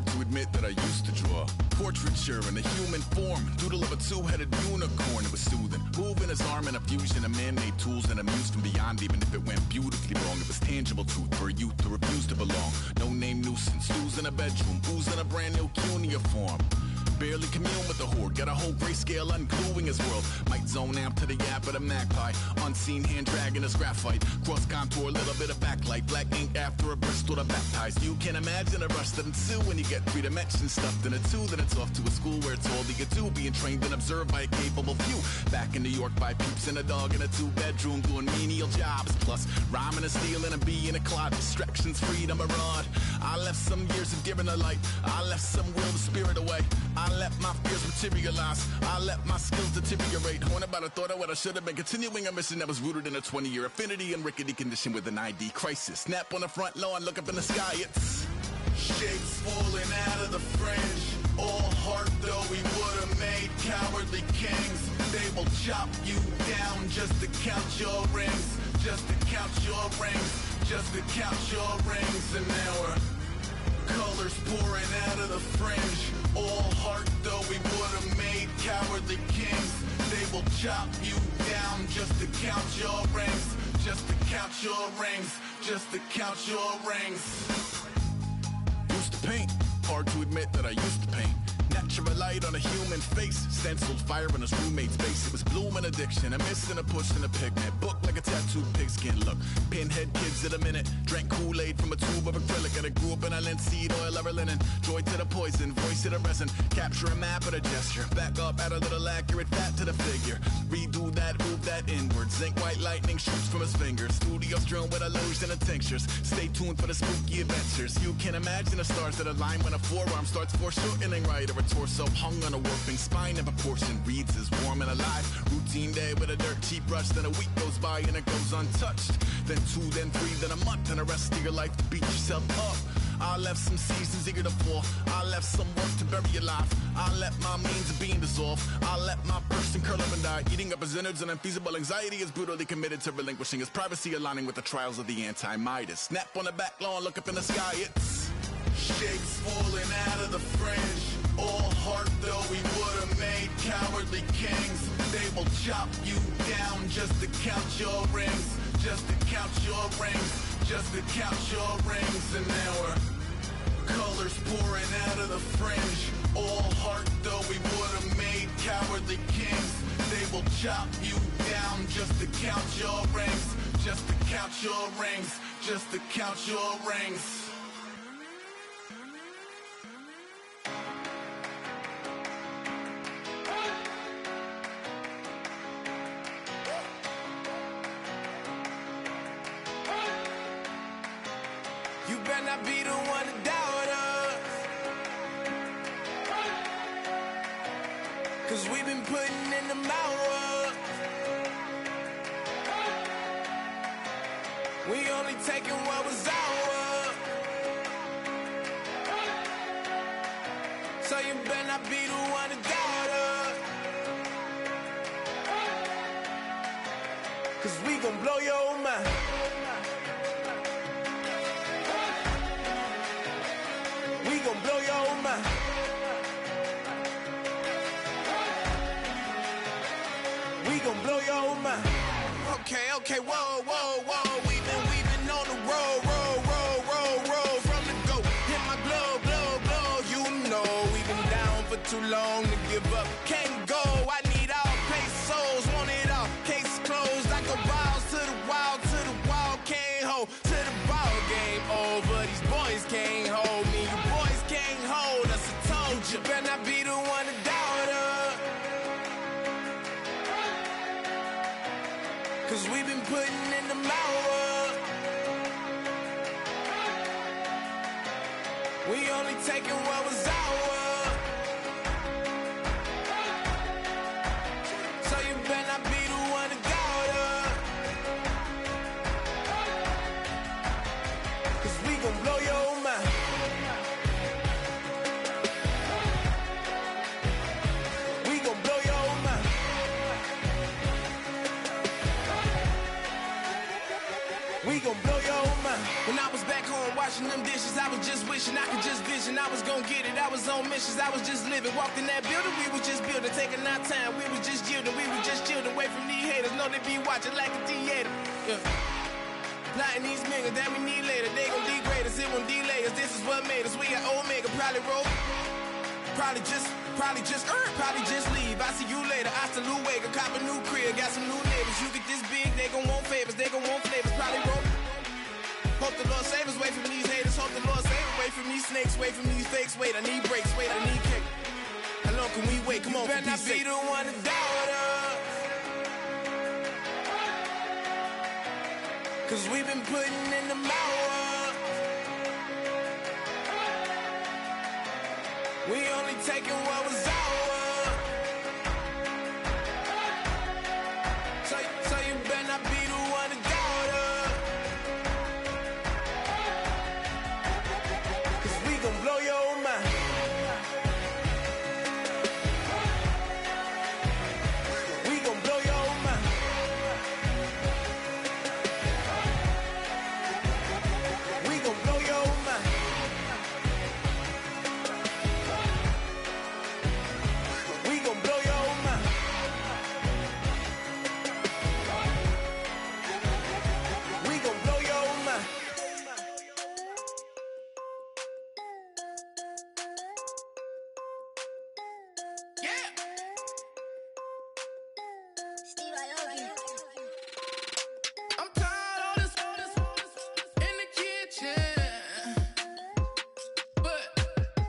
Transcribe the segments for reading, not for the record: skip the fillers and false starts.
Hard to admit that I used to draw portraiture in a human form, doodle of a two-headed unicorn. It was soothing, moving his arm in a fusion of man-made tools and amused from beyond. Even if it went beautifully wrong, it was tangible truth for a youth who refused to belong. No name nuisance, who's in a bedroom, who's in a brand new cuneiform. Barely commune with the horde, got a whole grayscale ungluing his world. Might zone out to the yap of the magpie, unseen hand dragging his graphite. Cross contour, little bit of backlight, black ink after a Bristol to baptize. You can imagine a rush that ensue when you get 3 dimensions stuffed in a 2. Then it's off to a school where it's all that you do, being trained and observed by a capable few. Back in New York by peeps and a dog in a 2-bedroom, doing menial jobs. Plus rhyming and stealing and being a clod, distractions, freedom, a rod. I left some years of giving a light, I left some will the spirit away. I let my fears materialize, I let my skills deteriorate. Horn about a thought of what I should have been, continuing a mission that was rooted in a 20-year affinity and rickety condition with an ID crisis. Snap on the front lawn, look up in the sky, it's shapes falling out of the fringe. All heart though we would've made cowardly kings. They will chop you down just to count your rings, just to count your rings, just to count your rings. And now we're colors pouring out of the fringe. All heart though we would've made cowardly kings. They will chop you down just to count your rings, just to count your rings, just to count your rings. Used to paint, hard to admit that I used to paint. Natural light on a human face, stenciled fire in his roommate's face. It was blooming addiction, a missing, a pushing, a pigment. Book like a tattooed pigskin look. Pinhead kids at a minute, drank Kool-Aid from a tube of acrylic. And I grew up in a linseed oil ever linen. Joy to the poison, voice to the resin. Capture a map of a gesture, back up, add a little accurate fat to the figure. Redo that, move that inward. Zinc white lightning shoots from his fingers. Studio strewn with illusion and tinctures. Stay tuned for the spooky adventures. You can imagine the stars that align when a forearm starts foreshortening right, or a torso hung on a warping spine in proportion. Reads as warm and alive. Routine day with a dirt cheap brush. Then a week goes by and it goes untouched. Then 2, then 3, then a month, and the rest of your life to beat yourself up. I left some seasons eager to fall. I left some work to bury your life. I let my means of being dissolve. I let my person curl up and die, eating up his innards. And unfeasible anxiety is brutally committed to relinquishing his privacy, aligning with the trials of the anti-Midas. Snap on the back lawn, look up in the sky, it's shapes falling out of the fringe. All heart though we would've made cowardly kings. They will chop you down just to count your rings, just to count your rings, just to count your rings. And now we're colors pouring out of the fringe. All heart though we would've made cowardly kings. They will chop you down just to count your rings, just to count your rings, just to count your rings. You better not be the one to doubt us, 'cause we've been putting in the hours. We only taking what was ours. So you better not be the one to doubt us, 'cause we gon' blow your mind. Blow your mind. We gon' blow your mind. Okay, whoa, whoa, whoa. We've been on the road from the go. Hit my blow. You know we've been down for too long to give up. Can't go. I need all pesos, want it all. Case closed like a wild to the wild. Can't hold to the ball game over. These boys can't hold me. You boys can't hold us. I told you, better not be the one to doubt us, 'cause we've been putting in the hours. We only taking what was ours. So you better not be the one to doubt us, 'cause we gon' blow your mind. We gon' blow your mind. We gon' blow your mind. When I was back home washing them dishes, I was just wishing I could just vision. I was gon' get it, I was on missions, I was just living. Walked in that building, we was just building, taking our time. We was just yielding, we was just chillin' away from these haters. Know they be watching like a theater. Yeah. Plotting these niggas that we need later. They gon' degrade us, it won't delay us. This is what made us. We got Omega, probably roll. Probably just leave. I see you later. I still wake up, cop a new crib, got some new neighbors. You get this big, they gon' want favors, they gon' want flavors. Probably roll. Hope the Lord save us, wait from these haters. Hope the Lord save us, wait from these snakes, wait from these fakes. Wait, I need breaks, wait, I need cake. How long can we wait? Come on, better not be the one to doubt us. Cause we've been putting in the hours. We only taking what was ours. So you better not be the one to doubt us. Cause we gon' blow your mind. We gon' blow your mind. We gon' blow your mind. We gon' blow your mind. We gon' blow your mind. Yeah. I'm tired of this in the kitchen. But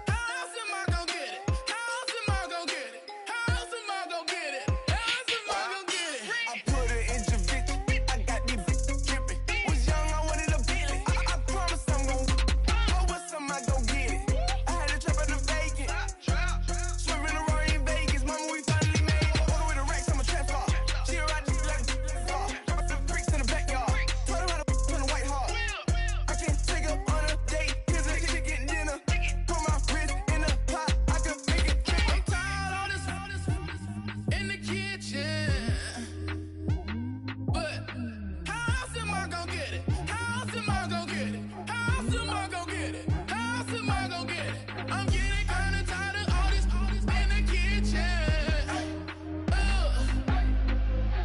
how else am I gon' get it? How else am I gon' get it? How else am I gon' get it? How else am I gon' get it? I put her in Javic. I got these bitches dripping. Was young, I wanted a Bentley. I promise I'm gon' oh, what's some I gon' get it? I had a trap at the vacant. Swerving around in Vegas. Mama, we finally made it. Order with a Rex, I'm a trap star. She a ride like a car. Drop the bricks in the backyard. Told her how to on the white heart. I can take her on a date. Here's a chicken dinner. Put my wrist in the pot. I can make it fit. I'm tired of this in the kitchen. But how else am I gon' get it? How else am I gon' get it? How else am I gon' get it? How else am I gon' get it? I'm getting kinda tired of all this in the kitchen.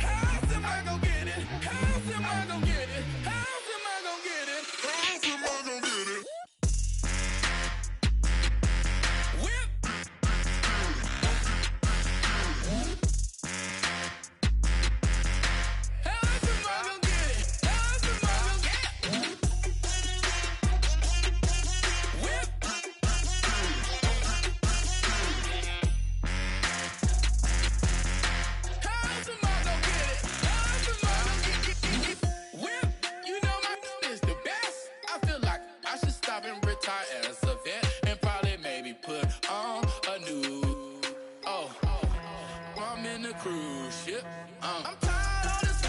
How else am I gon' get it? How else am I gon' get it? How else am I gon' get it? How else am I gon' get it? Whip. How else am I gon' get it? How else am I gon' get it? Whip. How else am I gon' get it? How else am I gon' get it? Whip. You know my is the best. I feel like I should stop and retire as a vet and probably maybe put on a new. Oh, I'm in a cruise ship. I'm tired of this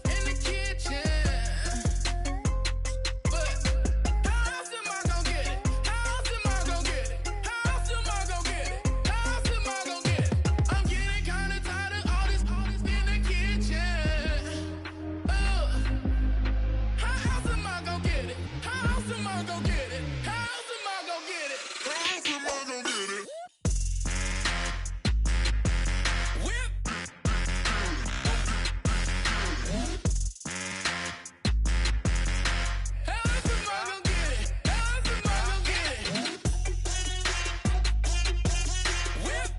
in the kitchen. But how else am I gon' get it? How else am I gon' get it? How else am I gon' get it? How else am I gon' get it? I'm getting kinda tired of all this in the kitchen. How else am I gon' get it? How else am I gon' get it? How else am I gon' get it? How else am I gon' get it? Whip. How else am I gon' get it? How else am I gon' get it? Whip.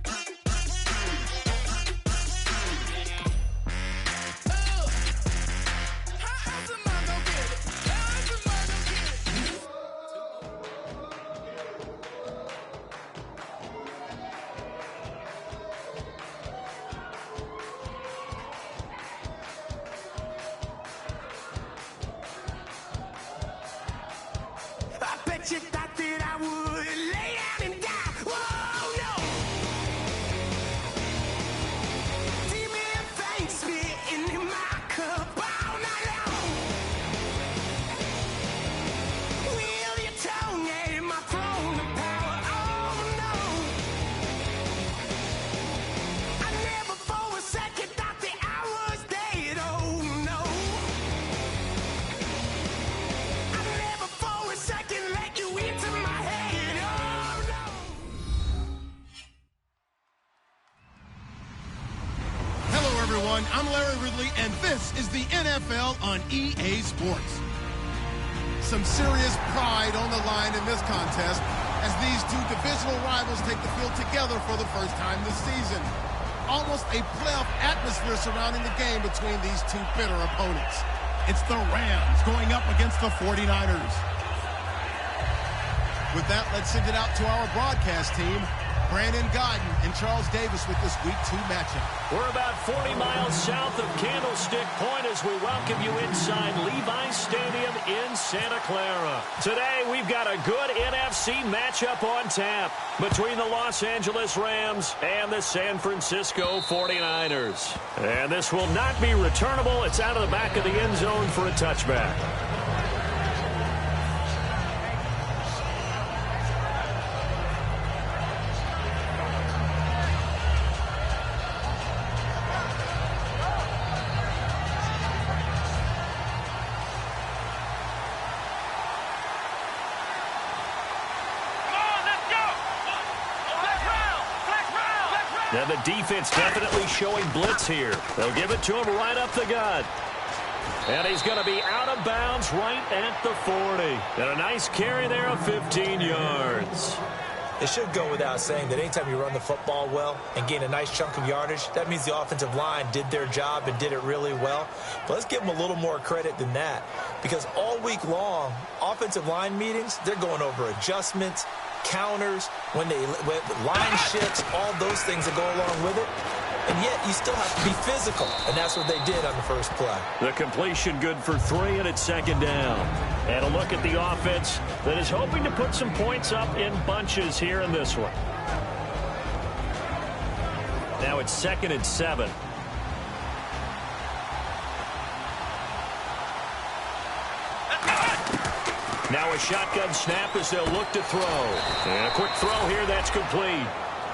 How else am I gon' get it? How else am I gon' get it? I bet you thought that I would lay down and die. Whoa, no. Demon things spitting in my cup all night long. Wheel your tongue at my throne of power. Oh, no. I never for a second thought that I was dead. Oh, no. I'm Larry Ridley, and this is the NFL on EA Sports. Some serious pride on the line in this contest as these two divisional rivals take the field together for the first time this season. Almost a playoff atmosphere surrounding the game between these two bitter opponents. It's the Rams going up against the 49ers. With that, let's send it out to our broadcast team. Brandon Godden and Charles Davis with this Week 2 matchup. We're about 40 miles south of Candlestick Point as we welcome you inside Levi's Stadium in Santa Clara. Today, we've got a good NFC matchup on tap between the Los Angeles Rams and the San Francisco 49ers. And this will not be returnable. It's out of the back of the end zone for a touchback. Now the defense definitely showing blitz here. They'll give it to him right up the gut. And he's going to be out of bounds right at the 40. And a nice carry there of 15 yards. It should go without saying that anytime you run the football well and gain a nice chunk of yardage, that means the offensive line did their job and did it really well. But let's give them a little more credit than that, because all week long, offensive line meetings, they're going over adjustments, counters, when line shifts, all those things that go along with it. And yet you still have to be physical, and that's what they did on the first play. The completion good for 3, and it's second down. And a look at the offense that is hoping to put some points up in bunches here in this one. Now it's 2nd and 7. Now a shotgun snap as they'll look to throw. And a quick throw here, that's complete.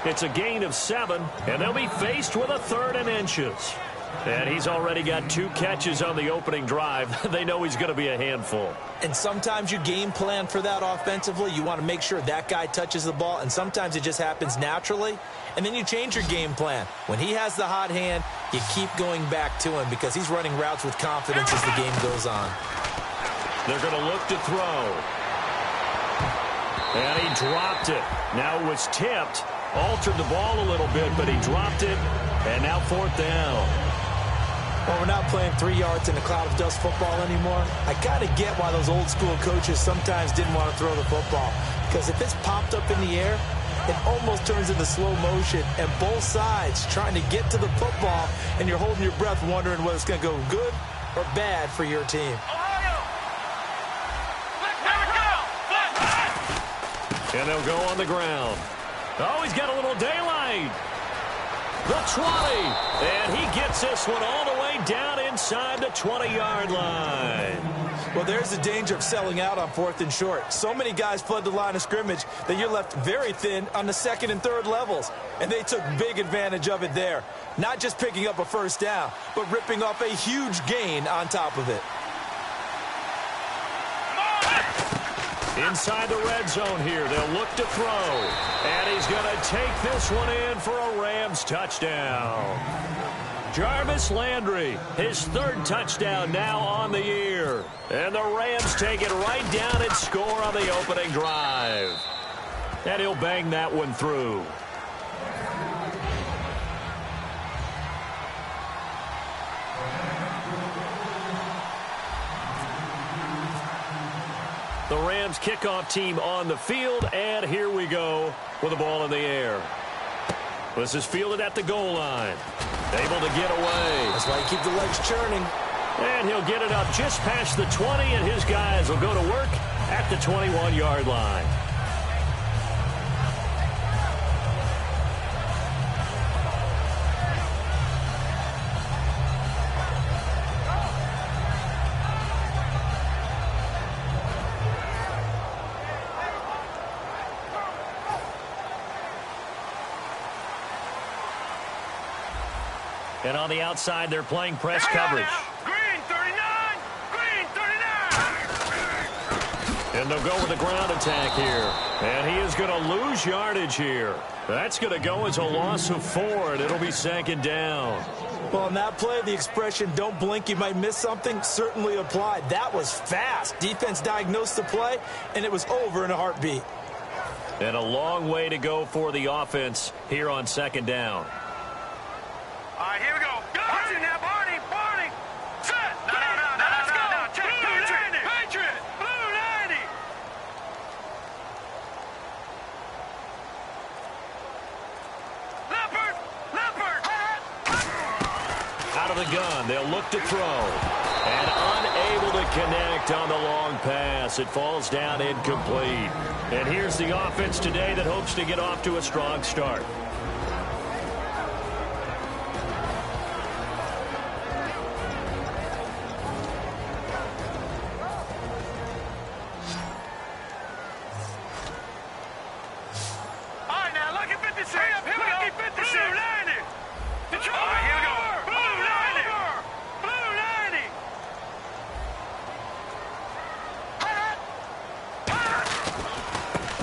It's a gain of 7, and they'll be faced with a 3rd and inches. And he's already got 2 catches on the opening drive. They know he's going to be a handful. And sometimes you game plan for that offensively. You want to make sure that guy touches the ball, and sometimes it just happens naturally. And then you change your game plan. When he has the hot hand, you keep going back to him because he's running routes with confidence as the game goes on. They're going to look to throw. And he dropped it. Now it was tipped. Altered the ball a little bit, but he dropped it. And now 4th down. Well, we're not playing 3 yards in a cloud of dust football anymore. I kind of get why those old school coaches sometimes didn't want to throw the football. Because if it's popped up in the air, it almost turns into slow motion. And both sides trying to get to the football, and you're holding your breath wondering whether it's going to go good or bad for your team. And they'll go on the ground. Oh, he's got a little daylight. The 20. And he gets this one all the way down inside the 20-yard line. Well, there's the danger of selling out on 4th and short. So many guys flood the line of scrimmage that you're left very thin on the 2nd and 3rd levels. And they took big advantage of it there. Not just picking up a first down, but ripping off a huge gain on top of it. Inside the red zone here, they'll look to throw. And he's going to take this one in for a Rams touchdown. Jarvis Landry, his 3rd touchdown now on the year. And the Rams take it right down and score on the opening drive. And he'll bang that one through. The Rams kickoff team on the field, and here we go with the ball in the air. This is fielded at the goal line. Able to get away. That's why you keep the legs churning. And he'll get it up just past the 20, and his guys will go to work at the 21-yard line. And on the outside, they're playing press coverage. Green 39! Green 39! And they'll go with the ground attack here. And he is going to lose yardage here. That's going to go as a loss of 4, and it'll be 2nd down. Well, on that play, the expression, don't blink, you might miss something, certainly applied. That was fast. Defense diagnosed the play, and it was over in a heartbeat. And a long way to go for the offense here on second down. All right, here we go. Watch it now, Barney. Set. No, let's go. Check. Patriot. Blue 90. Leopard. Out of the gun, they'll look to throw. And unable to connect on the long pass. It falls down incomplete. And here's the offense today that hopes to get off to a strong start. All right, now, look at 56. Here we go. 56. Blue 90. Detroit. All right, here we go. Blue 90.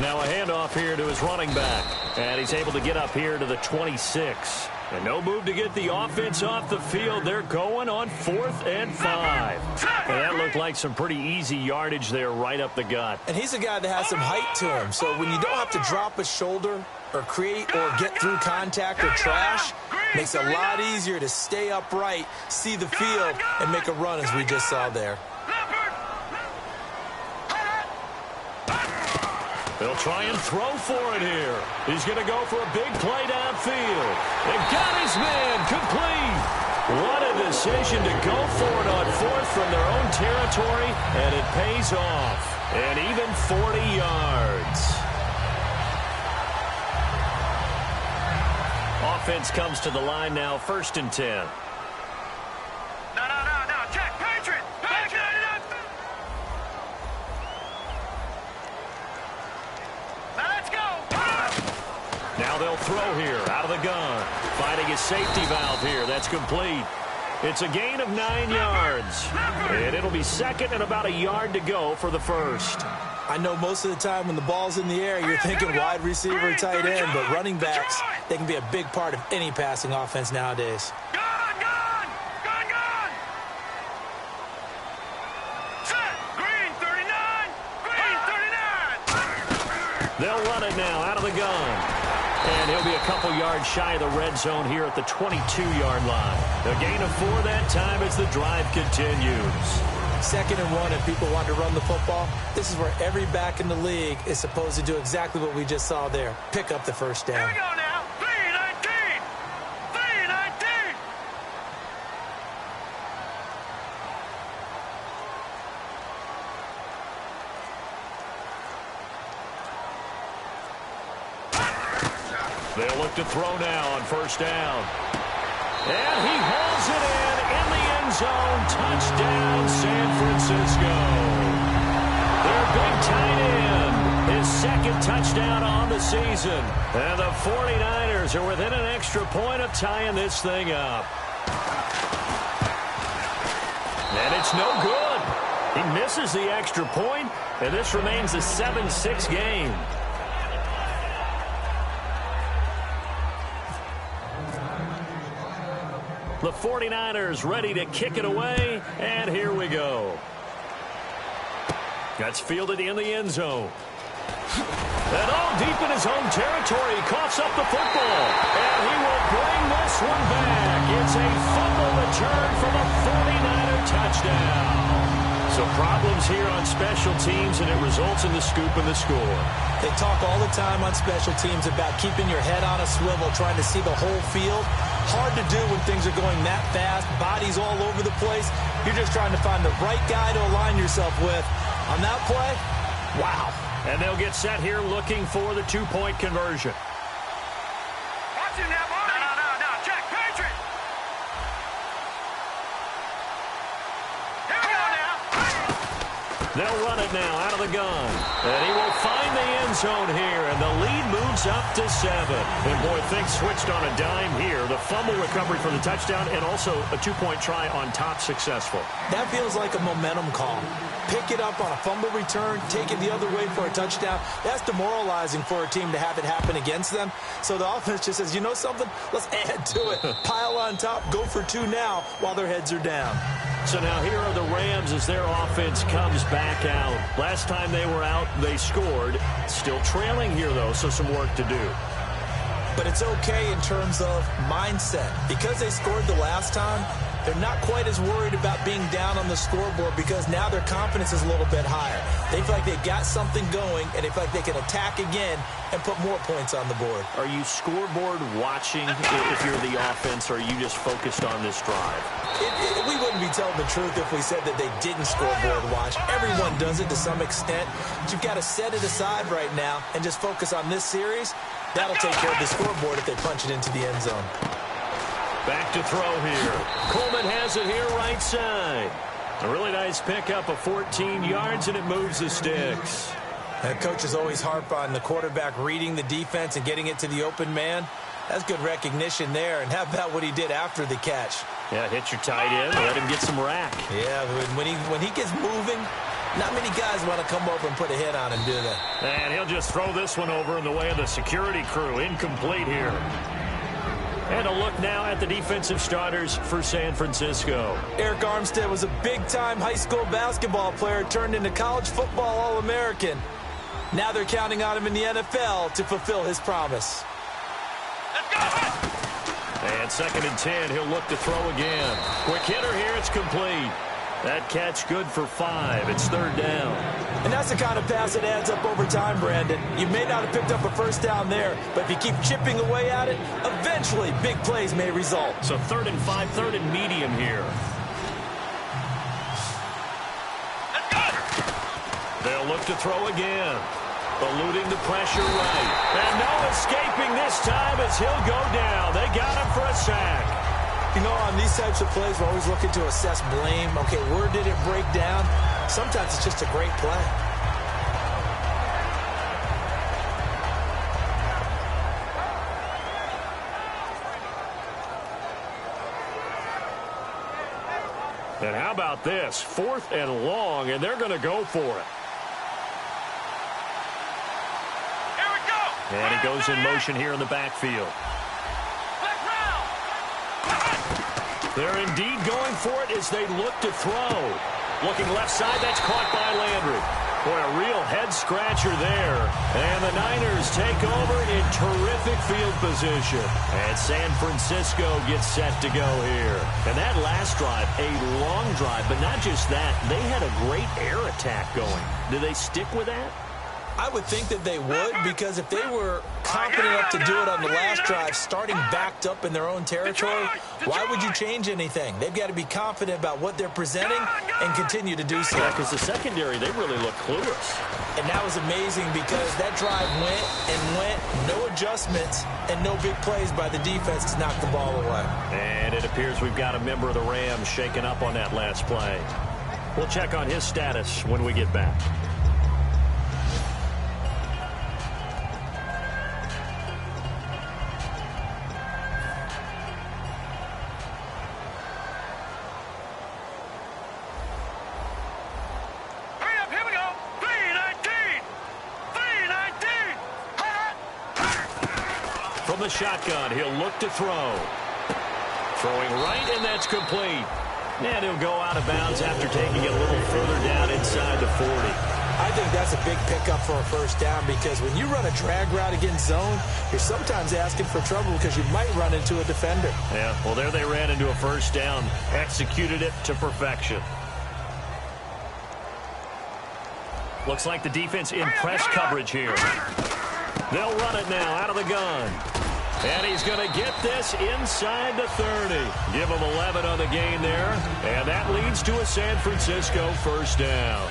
Now a handoff here to his running back. And he's able to get up here to the 26. And no move to get the offense off the field. They're going on 4th and 5. And that looked like some pretty easy yardage there right up the gut. And he's a guy that has some height to him. So when you don't have to drop a shoulder or create or get through contact or trash, makes it a lot easier to stay upright, see the field, and make a run as we just saw there. They'll try and throw for it here. He's going to go for a big play downfield. They've got his man complete. What a decision to go for it on 4th from their own territory, and it pays off. And even 40 yards. Offense comes to the line now, 1st and 10. No. Check. Patriot. Now let's go. Now they'll throw here out of the gun. Finding his safety valve here. That's complete. It's a gain of 9 yards. And it'll be 2nd and about a yard to go for the first. I know most of the time when the ball's in the air, you're thinking wide receiver, tight end, but running backs, they can be a big part of any passing offense nowadays. Gun. Set. Green 39. They'll run it now out of the gun. And he'll be a couple yards shy of the red zone here at the 22-yard line. A gain of 4 that time as the drive continues. 2nd and 1, if people want to run the football, this is where every back in the league is supposed to do exactly what we just saw there. Pick up the first down. Here we go now. 319. They'll look to throw now on 1st down. And he hauls it in the end zone. Touchdown, San Francisco. Their big tight end, his 2nd touchdown on the season. And the 49ers are within an extra point of tying this thing up. And it's no good. He misses the extra point, and this remains a 7-6 game. The 49ers ready to kick it away, and here we go. That's fielded in the end zone. And all deep in his own territory, he coughs up the football, and he will bring this one back. It's a fumble return for the 49er touchdown. So problems here on special teams, and it results in the scoop and the score. They talk all the time on special teams about keeping your head on a swivel, trying to see the whole field. Hard to do when things are going that fast, bodies all over the place. You're just trying to find the right guy to align yourself with. On that play, wow. And they'll get set here looking for the 2-point conversion. Watch him now, Barney. No. Check. Patriot. Here we go now. They'll run it now out of the gun. And he will find the end zone here, and the lead moves up to 7. And, boy, things switched on a dime here. The fumble recovery for the touchdown and also a 2-point try on top successful. That feels like a momentum call. Pick it up on a fumble return, take it the other way for a touchdown. That's demoralizing for a team to have it happen against them. So the offense just says, you know something? Let's add to it. Pile on top, go for 2 now while their heads are down. So now here are the Rams as their offense comes back out. Last time they were out, they scored. Still trailing here, though, so some work to do. But it's okay in terms of mindset. Because they scored the last time, they're not quite as worried about being down on the scoreboard because now their confidence is a little bit higher. They feel like they've got something going, and they feel like they can attack again and put more points on the board. Are you scoreboard watching if you're the offense, or are you just focused on this drive? We wouldn't be telling the truth if we said that they didn't scoreboard watch. Everyone does it to some extent. But you've got to set it aside right now and just focus on this series. That'll take care of the scoreboard if they punch it into the end zone. Back to throw here. Coleman has it here right side. A really nice pickup of 14 yards, and it moves the sticks. And coaches always harp on the quarterback reading the defense and getting it to the open man. That's good recognition there. And how about what he did after the catch? Yeah, hit your tight end, let him get some rack. Yeah, when he gets moving, not many guys want to come over and put a hit on him, do they? And he'll just throw this one over in the way of the security crew. Incomplete here. And a look now at the defensive starters for San Francisco. Eric Armstead was a big-time high school basketball player turned into college football All-American. Now they're counting on him in the NFL to fulfill his promise. And 2nd and 10, he'll look to throw again. Quick hitter here, it's complete. That catch good for 5. It's 3rd down. And that's the kind of pass that adds up over time, Brandon. You may not have picked up a first down there, but if you keep chipping away at it, eventually big plays may result. So 3rd and 5, 3rd and medium here. They'll look to throw again. Eluding the pressure right. And no escaping this time as he'll go down. They got him for a sack. You know, on these types of plays, we're always looking to assess blame. Okay, where did it break down? Sometimes it's just a great play. And how about this? 4th and long, and they're going to go for it. Here we go. And he goes in motion here in the backfield. They're indeed going for it as they look to throw. Looking left side, that's caught by Landry. Boy, a real head-scratcher there. And the Niners take over in terrific field position. And San Francisco gets set to go here. And that last drive, a long drive, but not just that. They had a great air attack going. Do they stick with that? I would think that they would, because if they were confident enough to do it on the last drive, starting backed up in their own territory, why would you change anything? They've got to be confident about what they're presenting and continue to do so. Yeah, because the secondary, they really look clueless. And that was amazing because that drive went and went, no adjustments, and no big plays by the defense to knock the ball away. And it appears we've got a member of the Rams shaken up on that last play. We'll check on his status when we get back. From the shotgun, he'll look to throw. Throwing right, and that's complete. And he'll go out of bounds after taking it a little further down inside the 40. I think that's a big pickup for a first down because when you run a drag route against zone, you're sometimes asking for trouble because you might run into a defender. Yeah, well, there they ran into a first down. Executed it to perfection. Looks like the defense in press coverage here. They'll run it now out of the gun. And he's going to get this inside the 30. Give him 11 on the gain there. And that leads to a San Francisco first down.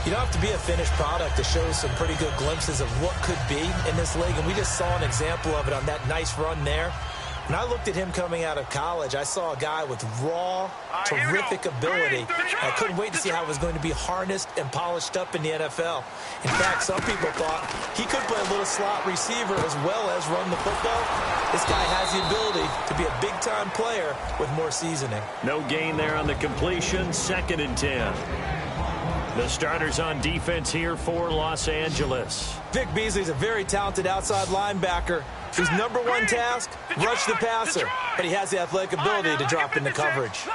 You don't have to be a finished product to show some pretty good glimpses of what could be in this league. And we just saw an example of it on that nice run there. When I looked at him coming out of college, I saw a guy with raw, terrific ability. I couldn't wait to see how it was going to be harnessed and polished up in the NFL. In fact, some people thought he could play a little slot receiver as well as run the football. This guy has the ability to be a big-time player with more seasoning. No gain there on the completion. 2nd and 10. The starters on defense here for Los Angeles. Vic Beasley's a very talented outside linebacker whose number one task, rush the passer. But he has the athletic ability to drop into coverage.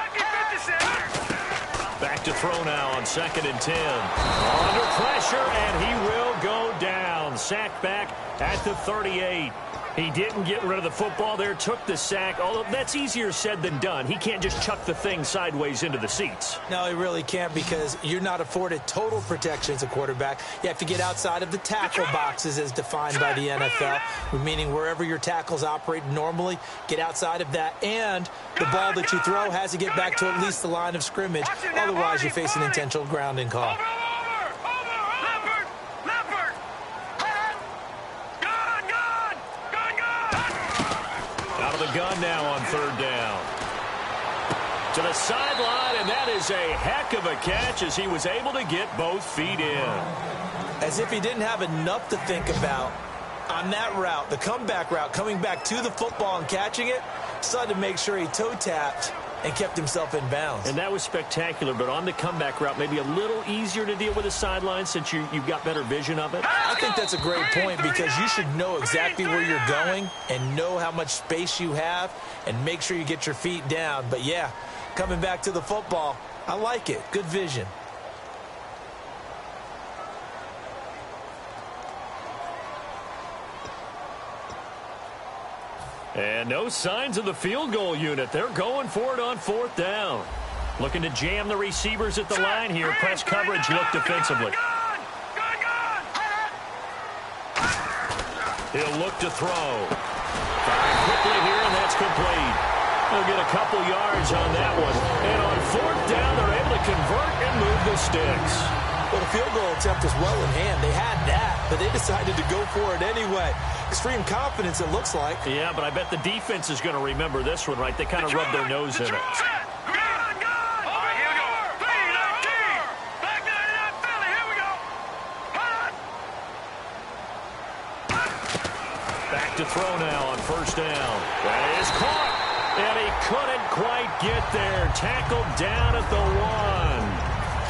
Back to throw now on 2nd and 10. Under pressure, and he will go down. Sacked back at the 38. He didn't get rid of the football there, took the sack, although that's easier said than done. He can't just chuck the thing sideways into the seats. No, he really can't, because you're not afforded total protection as a quarterback. You have to get outside of the tackle boxes as defined by the NFL, meaning wherever your tackles operate normally, get outside of that, and the ball that you throw has to get back to at least the line of scrimmage. Otherwise, you face an intentional grounding call. The gun now on 3rd down. To the sideline, and that is a heck of a catch as he was able to get both feet in. As if he didn't have enough to think about on that route, the comeback route, coming back to the football and catching it, decided to make sure he toe-tapped and kept himself in bounds. And that was spectacular, but on the comeback route, maybe a little easier to deal with the sideline since you've got better vision of it. I think that's a great point, because you should know exactly where you're going and know how much space you have and make sure you get your feet down. But, yeah, coming back to the football, I like it. Good vision. And no signs of the field goal unit. They're going for it on 4th down. Looking to jam the receivers at the line here. Press coverage look defensively. He'll look to throw. Firing quickly here, and that's complete. They'll get a couple yards on that one. And on 4th down, they're able to convert and move the sticks. Well, the field goal attempt was well in hand. They had that, but they decided to go for it anyway. Extreme confidence, it looks like. Yeah, but I bet the defense is going to remember this one, right? They kind of rubbed their nose in it. Back to throw now on 1st down. That is caught, and he couldn't quite get there. Tackled down at the 1.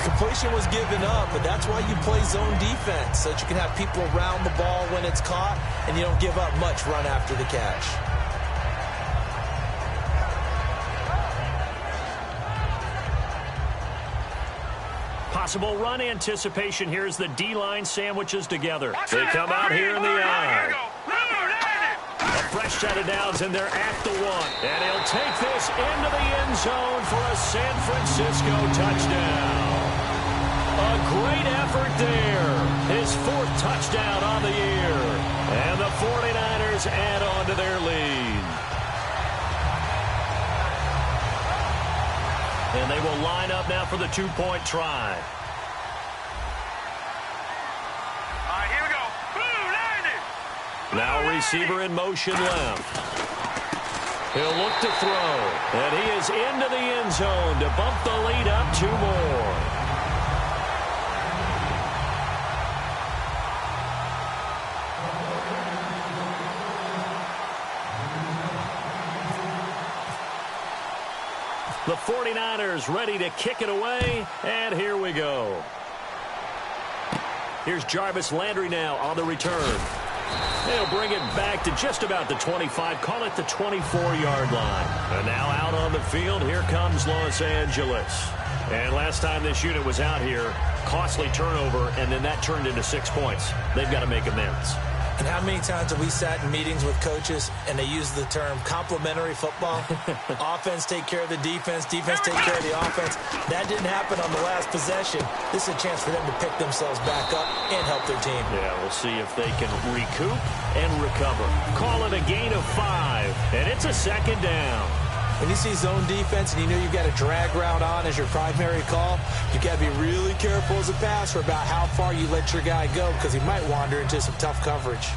Completion was given up, but that's why you play zone defense, so that you can have people around the ball when it's caught, and you don't give up much run after the catch. Possible run anticipation here as the D-line sandwiches together. They come out here in the eye. A fresh set of downs, and they're at the 1. And he'll take this into the end zone for a San Francisco touchdown. A great effort there. His 4th touchdown on the year. And the 49ers add on to their lead. And they will line up now for the 2-point try. All right, here we go. Now a receiver in motion left. He'll look to throw. And he is into the end zone to bump the lead up 2 more. The 49ers ready to kick it away, and here we go. Here's Jarvis Landry now on the return. They'll bring it back to just about the 25, call it the 24-yard line. And now out on the field, here comes Los Angeles. And last time this unit was out here, costly turnover, and then that turned into 6 points. They've got to make amends. And how many times have we sat in meetings with coaches and they use the term complementary football? Offense take care of the defense, defense take care of the offense. That didn't happen on the last possession. This is a chance for them to pick themselves back up and help their team. Yeah, we'll see if they can recoup and recover. Call it a gain of 5, and it's a 2nd down. When you see zone defense and you know you've got a drag route on as your primary call, you've got to be really careful as a passer about how far you let your guy go, because he might wander into some tough coverage.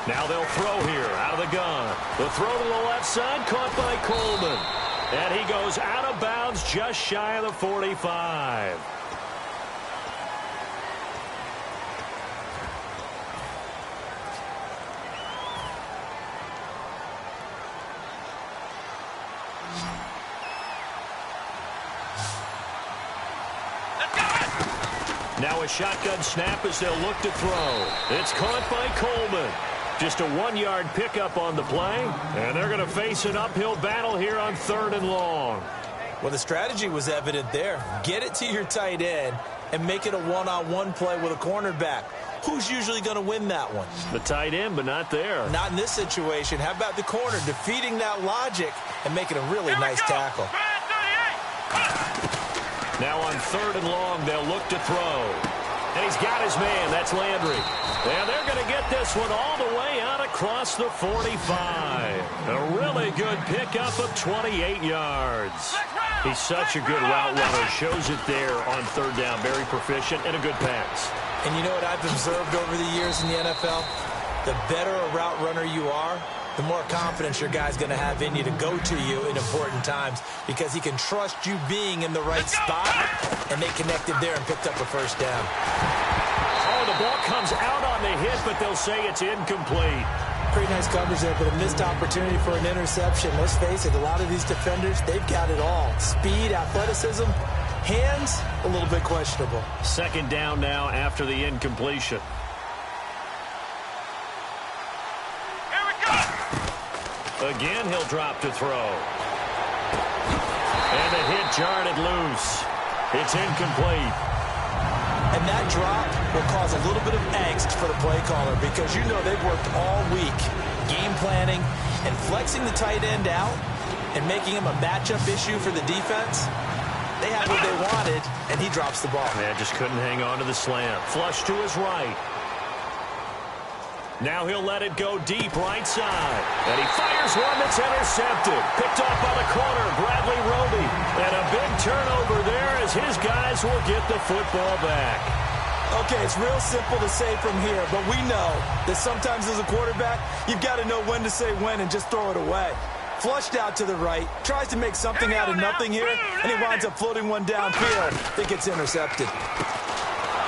Now they'll throw here out of the gun. The throw to the left side, caught by Coleman. And he goes out of bounds just shy of the 45. Now a shotgun snap as they'll look to throw. It's caught by Coleman. Just a 1-yard pickup on the play, and they're going to face an uphill battle here on 3rd and long. Well, the strategy was evident there. Get it to your tight end and make it a one-on-one play with a cornerback. Who's usually going to win that one? The tight end, but not there. Not in this situation. How about the corner defeating that logic and making a really nice tackle? Now on 3rd and long, they'll look to throw. And he's got his man. That's Landry. And they're going to get this one all the way out across the 45. A really good pickup of 28 yards. He's such a good route runner. Shows it there on 3rd down. Very proficient and a good pass. And you know what I've observed over the years in the NFL? The better a route runner you are, the more confidence your guy's going to have in you to go to you in important times because he can trust you being in the right spot, and they connected there and picked up a 1st down. Oh, the ball comes out on the hit, but they'll say it's incomplete. Pretty nice coverage there, but a missed opportunity for an interception. Let's face it, a lot of these defenders, they've got it all. Speed, athleticism, hands, a little bit questionable. 2nd down now after the incompletion. Again, he'll drop to throw. And the hit jarred it loose. It's incomplete. And that drop will cause a little bit of angst for the play caller because you know they've worked all week game planning and flexing the tight end out and making him a matchup issue for the defense. They had what they wanted, and he drops the ball. Man, just couldn't hang on to the slant. Flush to his right. Now he'll let it go deep right side. And he fires one that's intercepted. Picked off by the corner, Bradley Roby. And a big turnover there as his guys will get the football back. Okay, it's real simple to say from here, but we know that sometimes as a quarterback, you've got to know when to say when and just throw it away. Flushed out to the right, tries to make something out of nothing here, and he winds up floating one downfield. I think it's intercepted.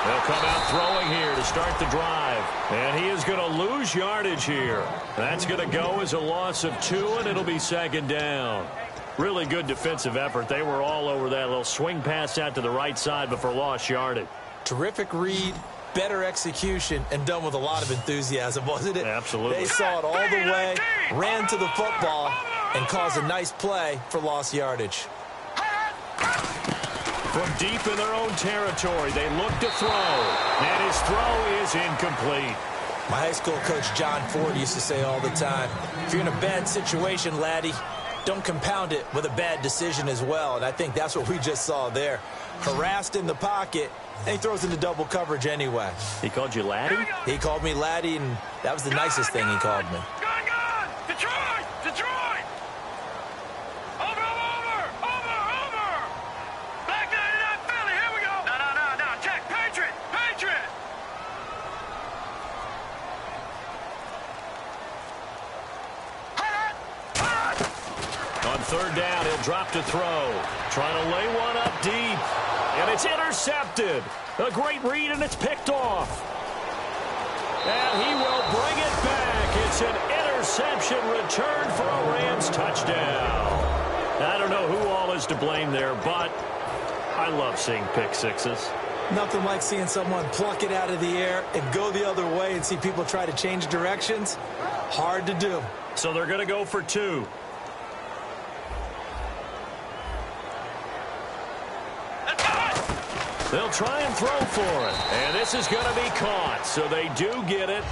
They'll come out throwing here to start the drive. And he is going to lose yardage here. That's going to go as a loss of 2, and it'll be 2nd down. Really good defensive effort. They were all over that little swing pass out to the right side before lost yardage. Terrific read, better execution, and done with a lot of enthusiasm, wasn't it? Absolutely. They saw it all the way, ran to the football, and caused a nice play for lost yardage. From deep in their own territory, they look to throw. And his throw is incomplete. My high school coach, John Ford, used to say all the time, if you're in a bad situation, laddie, don't compound it with a bad decision as well. And I think that's what we just saw there. Harassed in the pocket, and he throws into double coverage anyway. He called you laddie? He called me laddie, and that was the nicest thing he called me. Gun! Detroit! Detroit! Over! Black 99 Philly, here we go! No, check! Patriot! On 3rd down, he'll drop to throw. Trying to lay one up deep. And it's intercepted. A great read, and it's picked off. And he will bring it back. It's an interception return for a Rams touchdown. I don't know who all is to blame there, but I love seeing pick sixes. Nothing like seeing someone pluck it out of the air and go the other way and see people try to change directions. Hard to do. So they're going to go for 2. They'll try and throw for it. And this is going to be caught. So they do get it.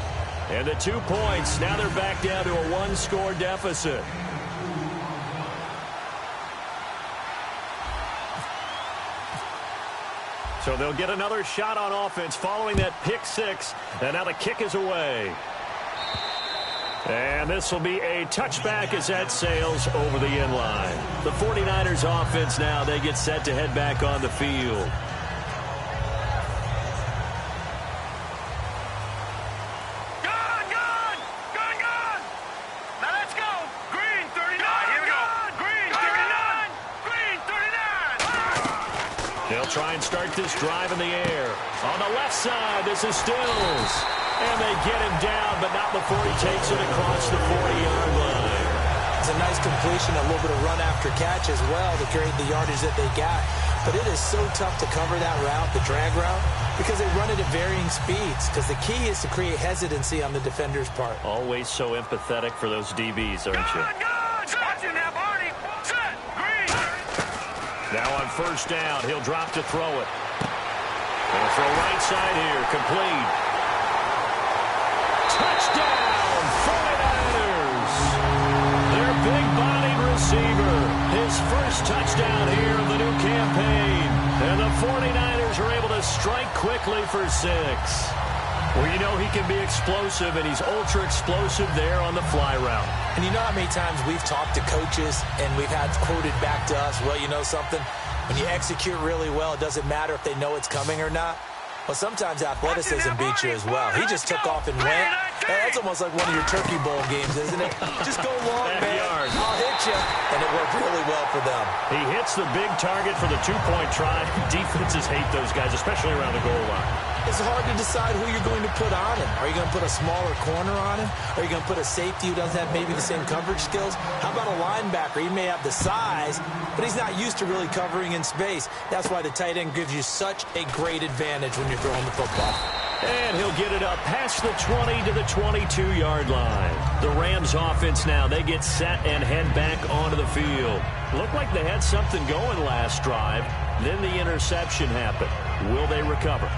And the 2 points. Now they're back down to a 1-score deficit. So they'll get another shot on offense following that pick 6. And now the kick is away. And this will be a touchback as that sails over the end line. The 49ers offense now, they get set to head back on the field. Gun! They'll try and start this drive in the air. On the left side, this is Stills. And they get him down, but not before he takes it across the 40-yard line. It's a nice completion, a little bit of run after catch as well to create the yardage that they got. But it is so tough to cover that route, the drag route, because they run it at varying speeds. Because the key is to create hesitancy on the defender's part. Always so empathetic for those DBs, aren't you? Watching now, Barney. Set. Green. Now on first down, he'll drop to throw it. Gonna throw right side here, complete. Touchdown, 49ers. Their big-bodied receiver. His first touchdown here of the new campaign. And the 49ers are able to strike quickly for 6. Well, you know he can be explosive, and he's ultra-explosive there on the fly route. And you know how many times we've talked to coaches and we've had quoted back to us, well, you know something? When you execute really well, it doesn't matter if they know it's coming or not. Well, sometimes athleticism beats you as well. He just took off and went. That's almost like one of your Turkey Bowl games, isn't it? Just go long, man. I'll hit you. And it worked really well for them. He hits the big target for the two-point try. Defenses hate those guys, especially around the goal line. It's hard to decide who you're going to put on him. Are you going to put a smaller corner on him? Are you going to put a safety who doesn't have maybe the same coverage skills? How about a linebacker? He may have the size, but he's not used to really covering in space. That's why the tight end gives you such a great advantage when you're throwing the football. And he'll get it up past the 20 to the 22-yard line. The Rams offense now, they get set and head back onto the field. Looked like they had something going last drive. Then the interception happened. Will they recover?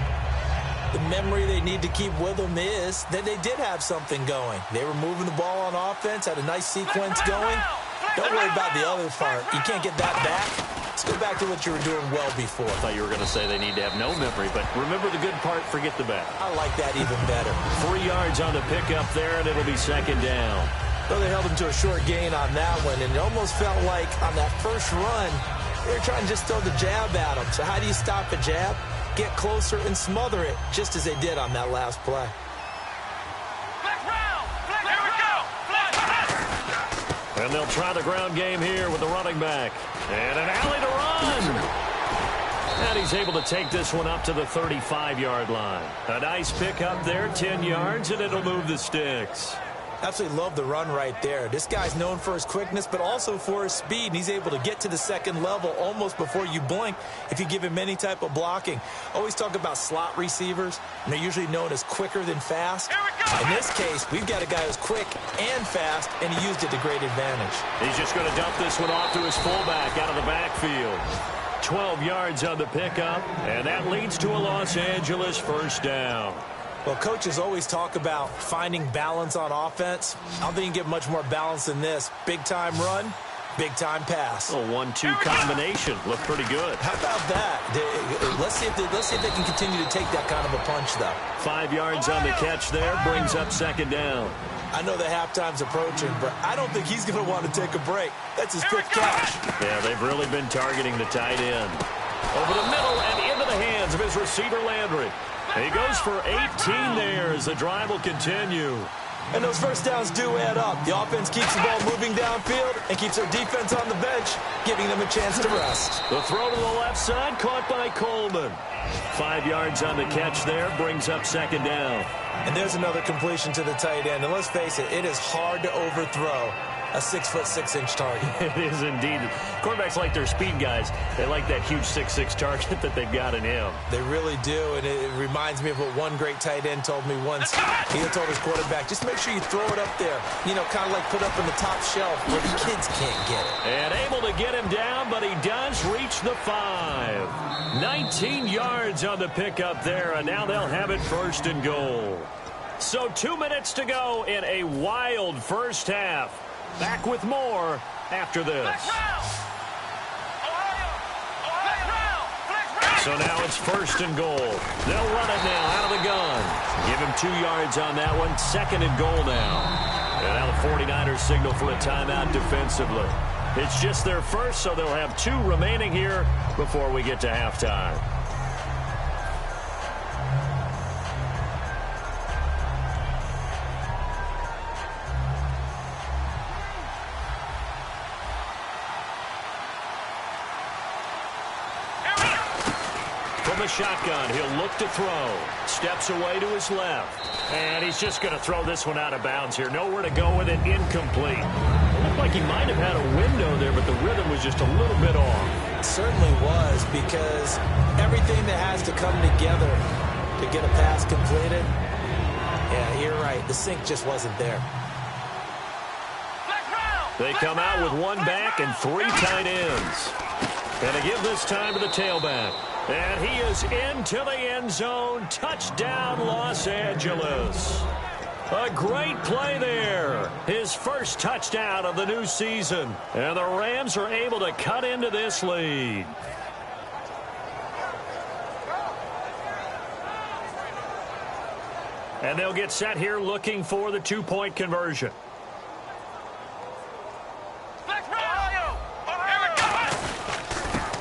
The memory they need to keep with them is that they did have something going. They were moving the ball on offense, had a nice sequence going. Don't worry about the other part. You can't get that back. Let's go back to what you were doing well before. I thought you were going to say they need to have no memory, but remember the good part, forget the bad. I like that even better. 3 yards on the pickup there, and it'll be second down. Well, they held him to a short gain on that one, and it almost felt like on that first run, they were trying to just throw the jab at him. So how do you stop a jab? Get closer and smother it, just as they did on that last play. And they'll try the ground game here with the running back. And an alley to run. And he's able to take this one up to the 35-yard line. A nice pickup there, 10 yards, and it'll move the sticks. Absolutely love the run right there. This guy's known for his quickness, but also for his speed. And he's able to get to the second level almost before you blink if you give him any type of blocking. Always talk about slot receivers, and they're usually known as quicker than fast. In this case, we've got a guy who's quick and fast, and he used it to great advantage. He's just going to dump this one off to his fullback out of the backfield. 12 yards on the pickup, and that leads to a Los Angeles first down. Well, coaches always talk about finding balance on offense. I don't think you can get much more balance than this. Big-time run, big-time pass. A 1-2 combination. Looked pretty good. How about that? Let's see if they can continue to take that kind of a punch, though. 5 yards on the catch there. Brings up second down. I know the halftime's approaching, but I don't think he's going to want to take a break. That's his fifth catch. Yeah, they've really been targeting the tight end. Over the middle and into the hands of his receiver, Landry. He goes for 18 there as the drive will continue. And those first downs do add up. The offense keeps the ball moving downfield and keeps their defense on the bench, giving them a chance to rest. The throw to the left side, caught by Coleman. 5 yards on the catch there, brings up second down. And there's another completion to the tight end. And let's face it, it is hard to overthrow a 6'6" target. It is indeed. Quarterbacks like their speed guys. They like that huge 6'6" target that they've got in him. They really do, and it reminds me of what one great tight end told me once. He told his quarterback, just make sure you throw it up there. You know, kind of like put up in the top shelf where the kids can't get it. And able to get him down, but he does reach the 5. 19 yards on the pickup there, and now they'll have it first and goal. So 2 minutes to go in a wild first half. Back with more after this. So now it's first and goal. They'll run it now out of the gun. Give him 2 yards on that one. Second and goal now. And now the 49ers signal for a timeout defensively. It's just their first, so they'll have 2 remaining here before we get to halftime. the shotgun. He'll look to throw. Steps away to his left. And he's just going to throw this one out of bounds here. Nowhere to go with it. Incomplete. It looked like he might have had a window there, but the rhythm was just a little bit off. It certainly was, because everything that has to come together to get a pass completed, yeah, you're right. The sync just wasn't there. They come out with one back and 3 tight ends. And they give this time to the tailback. And he is into the end zone. Touchdown, Los Angeles. A great play there. His first touchdown of the new season. And the Rams are able to cut into this lead. And they'll get set here looking for the 2-point conversion.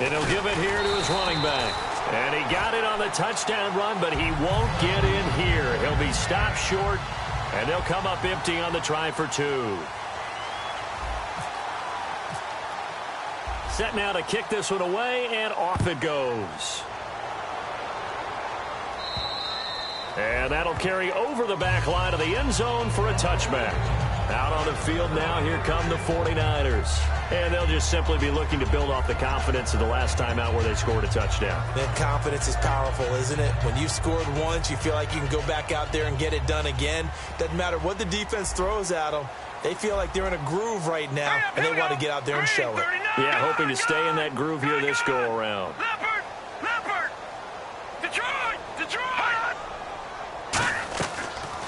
And he'll give it here to his running back. And he got it on the touchdown run, but he won't get in here. He'll be stopped short, and they'll come up empty on the try for 2. Set now to kick this one away, and off it goes. And that'll carry over the back line of the end zone for a touchback. Out on the field now, here come the 49ers. And they'll just simply be looking to build off the confidence of the last time out where they scored a touchdown. That confidence is powerful, isn't it? When you've scored once, you feel like you can go back out there and get it done again. Doesn't matter what the defense throws at them. They feel like they're in a groove right now, and they want to get out there and show it. Yeah, hoping to stay in that groove here this go-around.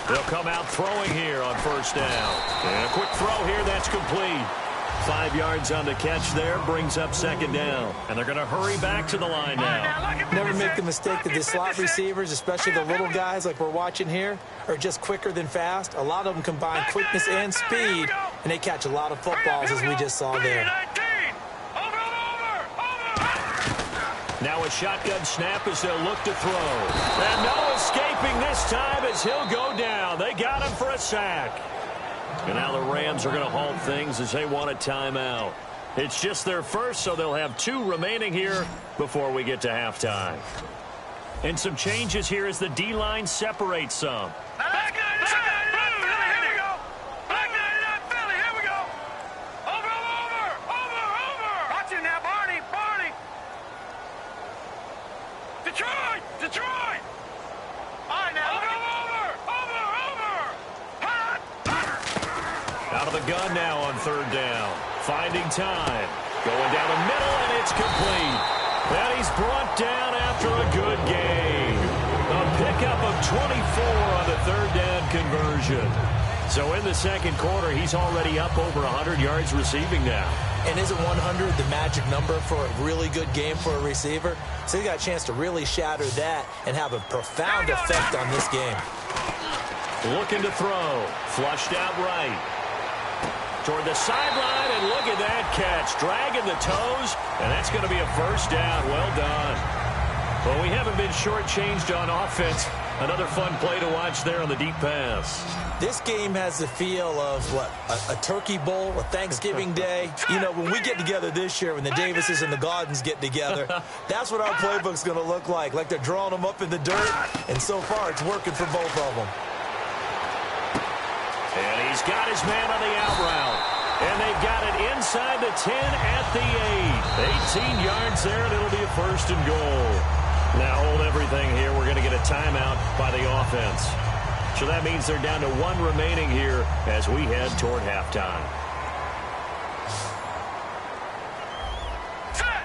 They'll come out throwing here on first down. And a quick throw here, that's complete. 5 yards on the catch there, brings up second down. And they're going to hurry back to the line now. Never make the mistake that the slot receivers, especially the little guys like we're watching here, are just quicker than fast. A lot of them combine quickness and speed, and they catch a lot of footballs, as we just saw there. Now a shotgun snap as they'll look to throw. And no escaping this time as he'll go down. They got him for a sack. And now the Rams are going to halt things as they want a timeout. It's just their first, so they'll have 2 remaining here before we get to halftime. And some changes here as the D-line separates some. Detroit! All right, now. Out of the gun now on third down. Finding time. Going down the middle, and it's complete. And he's brought down after a good game. A pickup of 24 on the third down conversion. So in the second quarter, he's already up over 100 yards receiving now. And isn't 100 the magic number for a really good game for a receiver? So he got a chance to really shatter that and have a profound effect on this game. Looking to throw. Flushed out right. Toward the sideline, and look at that catch. Dragging the toes, and that's going to be a first down. Well done. Well, we haven't been shortchanged on offense. Another fun play to watch there on the deep pass. This game has the feel of, what, a turkey bowl, a Thanksgiving day. You know, when we get together this year, when the Davises and the Gaudens get together, that's what our playbook's going to look like they're drawing them up in the dirt, and so far it's working for both of them. And he's got his man on the out route. And they've got it inside the 10 at the 8. 18 yards there, and it'll be a first and goal. Now hold everything here. We're going to get a timeout by the offense. So that means they're down to 1 remaining here as we head toward halftime. Set!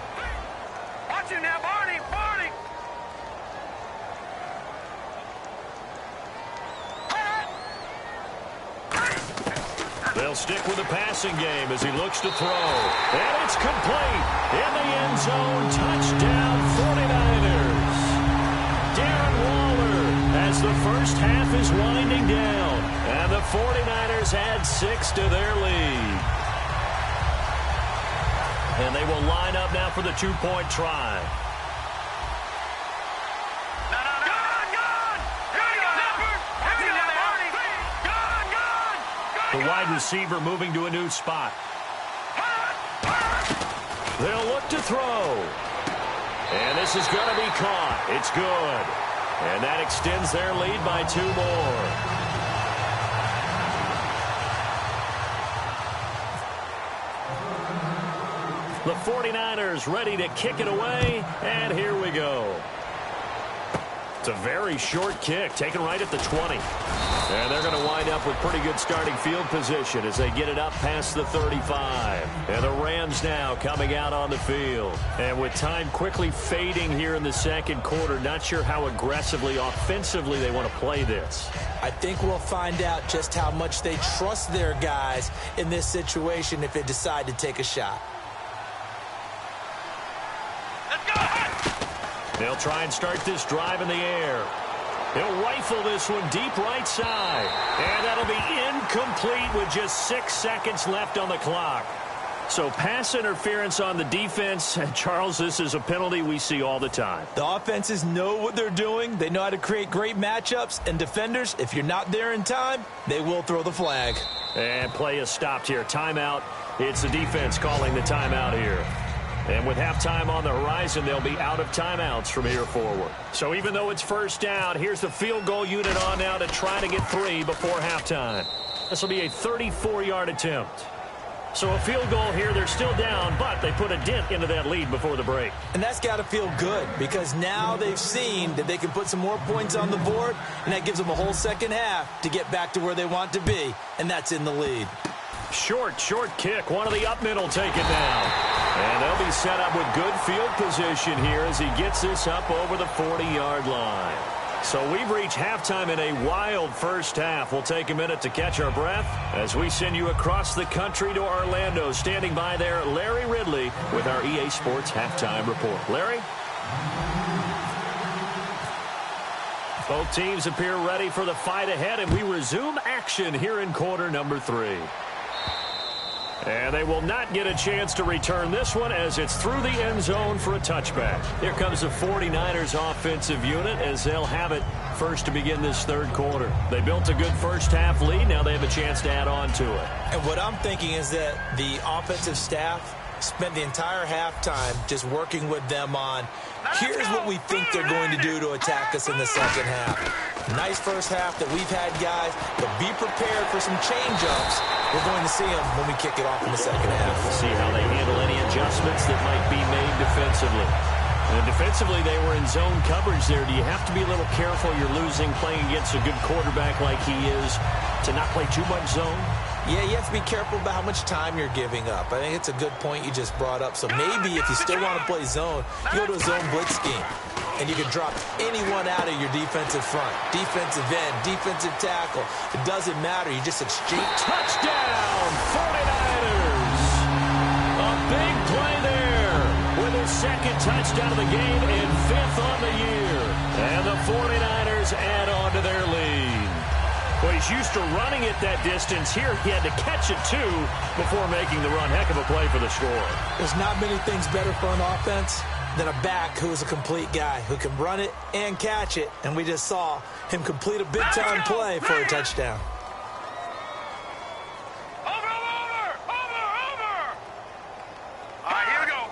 Watch him now, Barney! They'll stick with the passing game as he looks to throw. And it's complete. In the end zone, touchdown 49ers. Darren Waller as the first half is winding down. And the 49ers add 6 to their lead. And they will line up now for the 2-point try. The wide receiver moving to a new spot. They'll look to throw. And this is going to be caught. It's good. And that extends their lead by 2 more. The 49ers ready to kick it away, and here we go. It's a very short kick, taken right at the 20. And they're going to wind up with pretty good starting field position as they get it up past the 35. And the Rams now coming out on the field. And with time quickly fading here in the second quarter, not sure how aggressively, offensively they want to play this. I think we'll find out just how much they trust their guys in this situation if they decide to take a shot. They'll try and start this drive in the air. He'll rifle this one deep right side. And that'll be incomplete with just 6 seconds left on the clock. So pass interference on the defense. And Charles, this is a penalty we see all the time. The offenses know what they're doing. They know how to create great matchups. And defenders, if you're not there in time, they will throw the flag. And play is stopped here. Timeout. It's the defense calling the timeout here. And with halftime on the horizon, they'll be out of timeouts from here forward. So even though it's first down, here's the field goal unit on now to try to get 3 before halftime. This will be a 34-yard attempt. So a field goal here, they're still down, but they put a dent into that lead before the break. And that's got to feel good because now they've seen that they can put some more points on the board, and that gives them a whole second half to get back to where they want to be, and that's in the lead. Short kick. One of the up middle taken down. And they'll be set up with good field position here as he gets this up over the 40-yard line. So we've reached halftime in a wild first half. We'll take a minute to catch our breath as we send you across the country to Orlando. Standing by there, Larry Ridley with our EA Sports Halftime Report. Larry? Both teams appear ready for the fight ahead, and we resume action here in quarter number 3. And they will not get a chance to return this one as it's through the end zone for a touchback. Here comes the 49ers offensive unit as they'll have it first to begin this third quarter. They built a good first half lead. Now they have a chance to add on to it. And what I'm thinking is that the offensive staff spent the entire halftime just working with them on here's what we think they're going to do to attack us in the second half. Nice first half that we've had, guys, but be prepared for some change-ups. We're going to see them when we kick it off in the second half. We'll see how they handle any adjustments that might be made defensively. And defensively, they were in zone coverage there. Do you have to be a little careful? You're losing playing against a good quarterback like he is to not play too much zone? Yeah, you have to be careful about how much time you're giving up. I think it's a good point you just brought up. So maybe if you still want to play zone, you go to a zone blitz scheme. And you can drop anyone out of your defensive front. Defensive end, defensive tackle. It doesn't matter. You just exchange. Touchdown, 49ers. A big play there with his second touchdown of the game and 5th on the year. And the 49ers add on to their lead. Well, he's used to running it that distance. Here he had to catch it, too, before making the run. Heck of a play for the score. There's not many things better for an offense than a back who's a complete guy who can run it and catch it. And we just saw him complete a big-time play for a touchdown. Over! All right, here we go.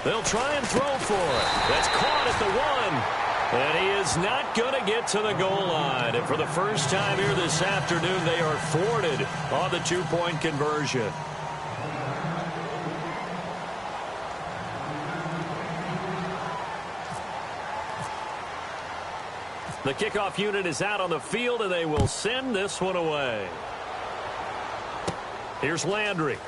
They'll try and throw for it. That's caught at the 1. And he is not going to get to the goal line. And for the first time here this afternoon, they are thwarted on the 2-point conversion. The kickoff unit is out on the field, and they will send this one away. Here's Landry.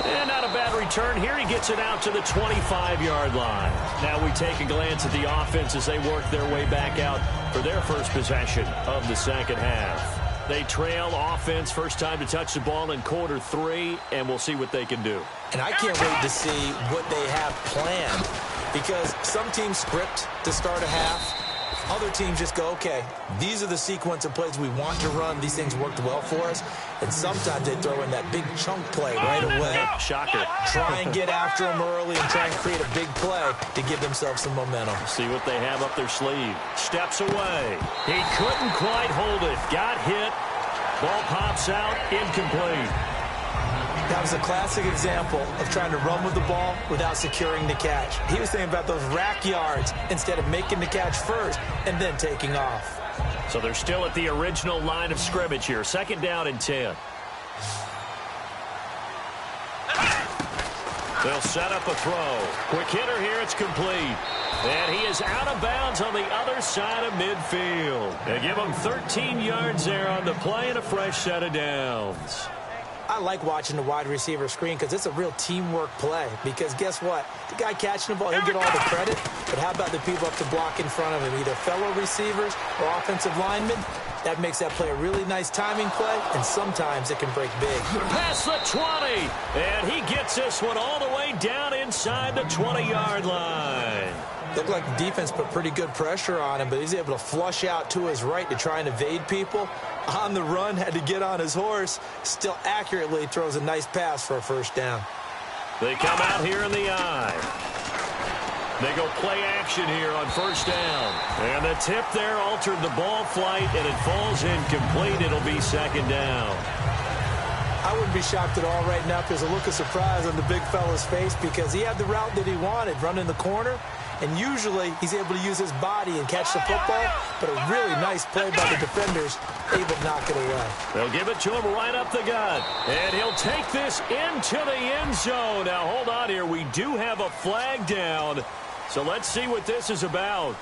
And not a bad return here. He gets it out to the 25-yard line. Now we take a glance at the offense as they work their way back out for their first possession of the second half. They trail offense, first time to touch the ball in quarter 3, and we'll see what they can do. And I can't wait to see what they have planned because some teams script to start a half. Other teams just go, okay, these are the sequence of plays we want to run. These things worked well for us. And sometimes they throw in that big chunk play right away. Shocker. Try and get after them early and try and create a big play to give themselves some momentum. See what they have up their sleeve. Steps away. He couldn't quite hold it. Got hit. Ball pops out. Incomplete. That was a classic example of trying to run with the ball without securing the catch. He was thinking about those rack yards instead of making the catch first and then taking off. So they're still at the original line of scrimmage here. 2nd down and 10. They'll set up a throw. Quick hitter here. It's complete. And he is out of bounds on the other side of midfield. They give him 13 yards there on the play and a fresh set of downs. I like watching the wide receiver screen because it's a real teamwork play. Because guess what? The guy catching the ball, he'll get all the credit. But how about the people up to block in front of him, either fellow receivers or offensive linemen? That makes that play a really nice timing play, and sometimes it can break big. Past the 20, and he gets this one all the way down inside the 20-yard line. Looked like the defense put pretty good pressure on him, but he's able to flush out to his right to try and evade people. On the run, had to get on his horse. Still accurately throws a nice pass for a first down. They come out here in the eye. They go play action here on first down. And the tip there altered the ball flight, and it falls incomplete. It'll be 2nd down. I wouldn't be shocked at all right now if there's a look of surprise on the big fella's face because he had the route that he wanted, running the corner. And usually he's able to use his body and catch the football, but a really nice play by the defenders, able to knock it away. They'll give it to him right up the gut. And he'll take this into the end zone. Now, hold on here. We do have a flag down. So let's see what this is about.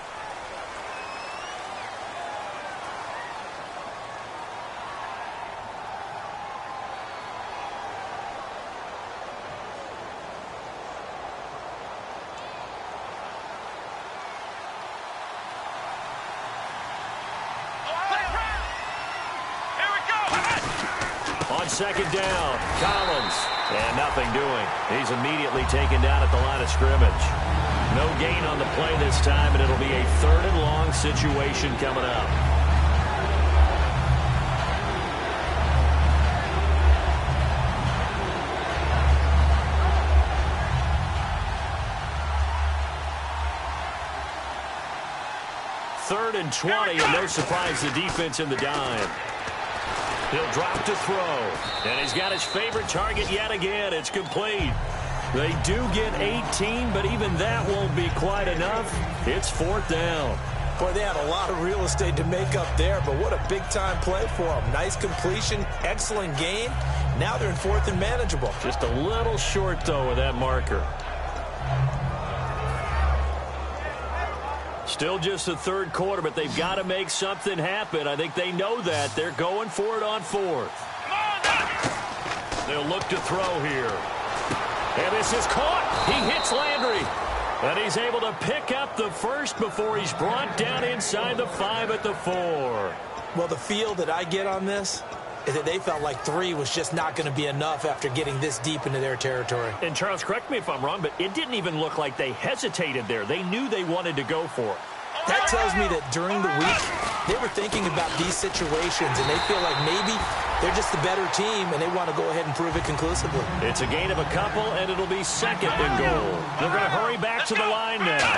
On 2nd down, Collins, and nothing doing. He's immediately taken down at the line of scrimmage. No gain on the play this time, and it'll be a 3rd and long situation coming up. Third and 20, and no surprise, the defense in the dime. He'll drop to throw, and he's got his favorite target yet again. It's complete. They do get 18, but even that won't be quite enough. It's 4th down. Boy, they had a lot of real estate to make up there, but what a big-time play for them. Nice completion, excellent gain. Now they're in 4th and manageable. Just a little short, though, with that marker. Still just the 3rd quarter, but they've got to make something happen. I think they know that. They're going for it on 4th. They'll look to throw here. And this is caught. He hits Landry. And he's able to pick up the first before he's brought down inside the 5 at the 4. Well, the feel that I get on this is that they felt like 3 was just not going to be enough after getting this deep into their territory. And, Charles, correct me if I'm wrong, but it didn't even look like they hesitated there. They knew they wanted to go for it. That tells me that during the week, they were thinking about these situations, and they feel like maybe they're just the better team, and they want to go ahead and prove it conclusively. It's a gain of a couple, and it'll be 2nd and goal. They're going to hurry back to the line now.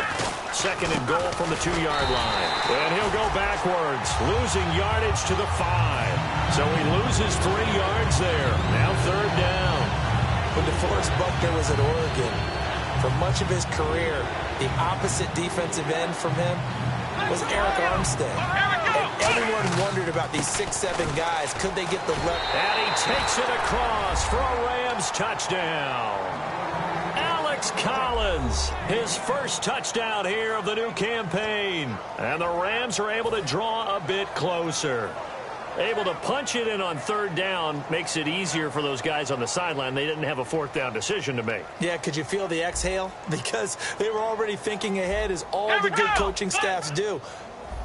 2nd and goal from the 2-yard line. And he'll go backwards, losing yardage to the 5. So he loses 3 yards there. Now 3rd down. When DeForest Buckner was at Oregon, for much of his career, the opposite defensive end from him was Eric Armstead. And everyone wondered about these 6'7" guys. Could they get the rep? And he takes it across for a Rams touchdown. Alex Collins, his first touchdown here of the new campaign. And the Rams are able to draw a bit closer. Able to punch it in on 3rd down makes it easier for those guys on the sideline. They didn't have a 4th down decision to make. Yeah, could you feel the exhale? Because they were already thinking ahead, as all the good coaching staffs do.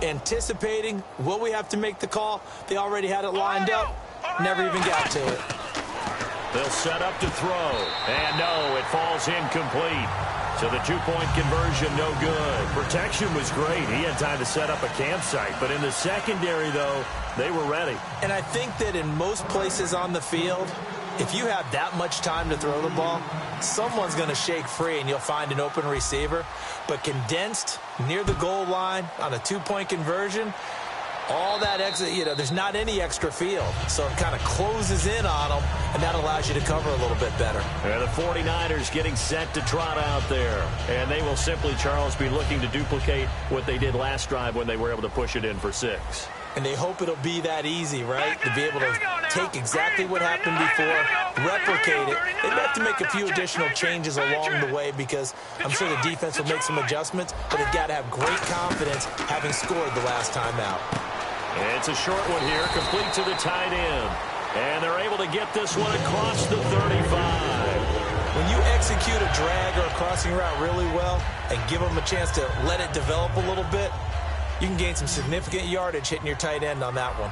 Anticipating, will we have to make the call? They already had it lined up. Never even got to it. They'll set up to throw. And no, it falls incomplete. So the 2-point conversion, no good. Protection was great. He had time to set up a campsite. But in the secondary, though, they were ready. And I think that in most places on the field, if you have that much time to throw the ball, someone's going to shake free and you'll find an open receiver. But condensed near the goal line on a 2-point conversion, all that exit, there's not any extra field. So it kind of closes in on them, and that allows you to cover a little bit better. And the 49ers getting set to trot out there. And they will simply, Charles, be looking to duplicate what they did last drive when they were able to push it in for 6. And they hope it'll be that easy, right? To be able to take exactly what happened before, replicate it. They'd have to make a few additional changes along the way because I'm sure the defense will make some adjustments, but they've got to have great confidence having scored the last time out. It's a short one here, complete to the tight end. And they're able to get this one across the 35. When you execute a drag or a crossing route really well and give them a chance to let it develop a little bit, you can gain some significant yardage hitting your tight end on that one.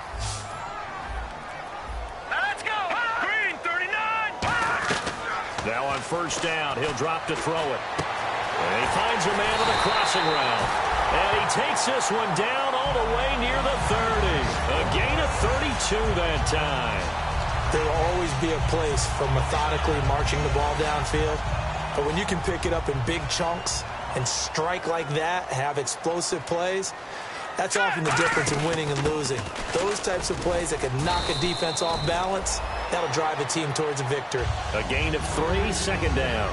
Let's go! Green, 39! Now on first down, he'll drop to throw it. And he finds a man with a crossing route. And he takes this one down all the way near the 30. A gain of 32 that time. There will always be a place for methodically marching the ball downfield. But when you can pick it up in big chunks and strike like that, have explosive plays, that's often the difference in winning and losing. Those types of plays that can knock a defense off balance, that'll drive a team towards a victory. A gain of 3, second down.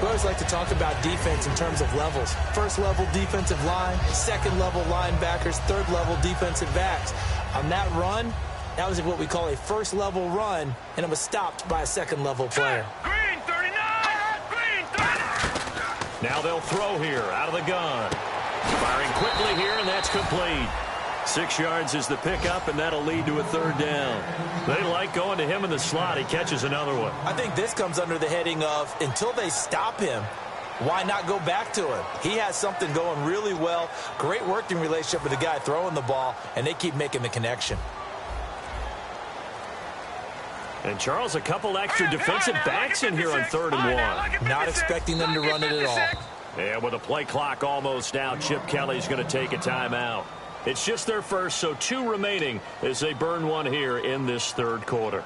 We always like to talk about defense in terms of levels. First level defensive line, second level linebackers, third level defensive backs. On that run, that was what we call a first level run, and it was stopped by a second level player. Green, 39! Green, 30! Now they'll throw here out of the gun. Firing quickly here, and that's complete. 6 yards is the pickup, and that'll lead to a third down. They like going to him in the slot. He catches another one. I think this comes under the heading of, until they stop him, why not go back to him? He has something going really well. Great working relationship with the guy throwing the ball, and they keep making the connection. And, Charles, a couple extra defensive backs in here on 3rd and 1. Not expecting them to run it at all. And with the play clock almost out, Chip Kelly's going to take a timeout. It's just their first, so 2 remaining as they burn one here in this 3rd quarter.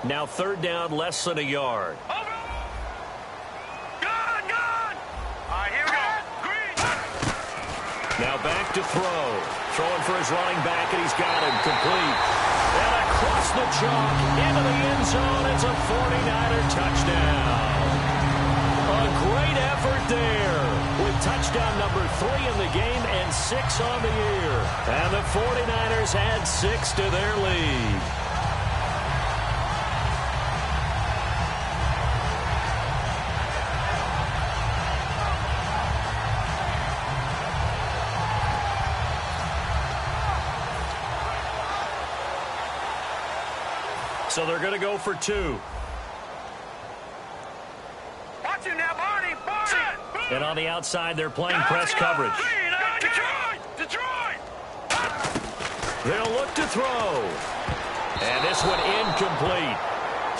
Now 3rd down, less than a yard. Gone! Gone! All right, here we go. Green! Now back to throw. Throwing for his running back, and he's got him complete. And across the chalk into the end zone. It's a 49er touchdown. A great effort there with touchdown number 3 in the game and 6 on the year. And the 49ers add 6 to their lead. So they're going to go for 2. Watch him now, Barney! Barney! And on the outside, they're playing press coverage. Detroit! Detroit! They'll look to throw. And this one incomplete.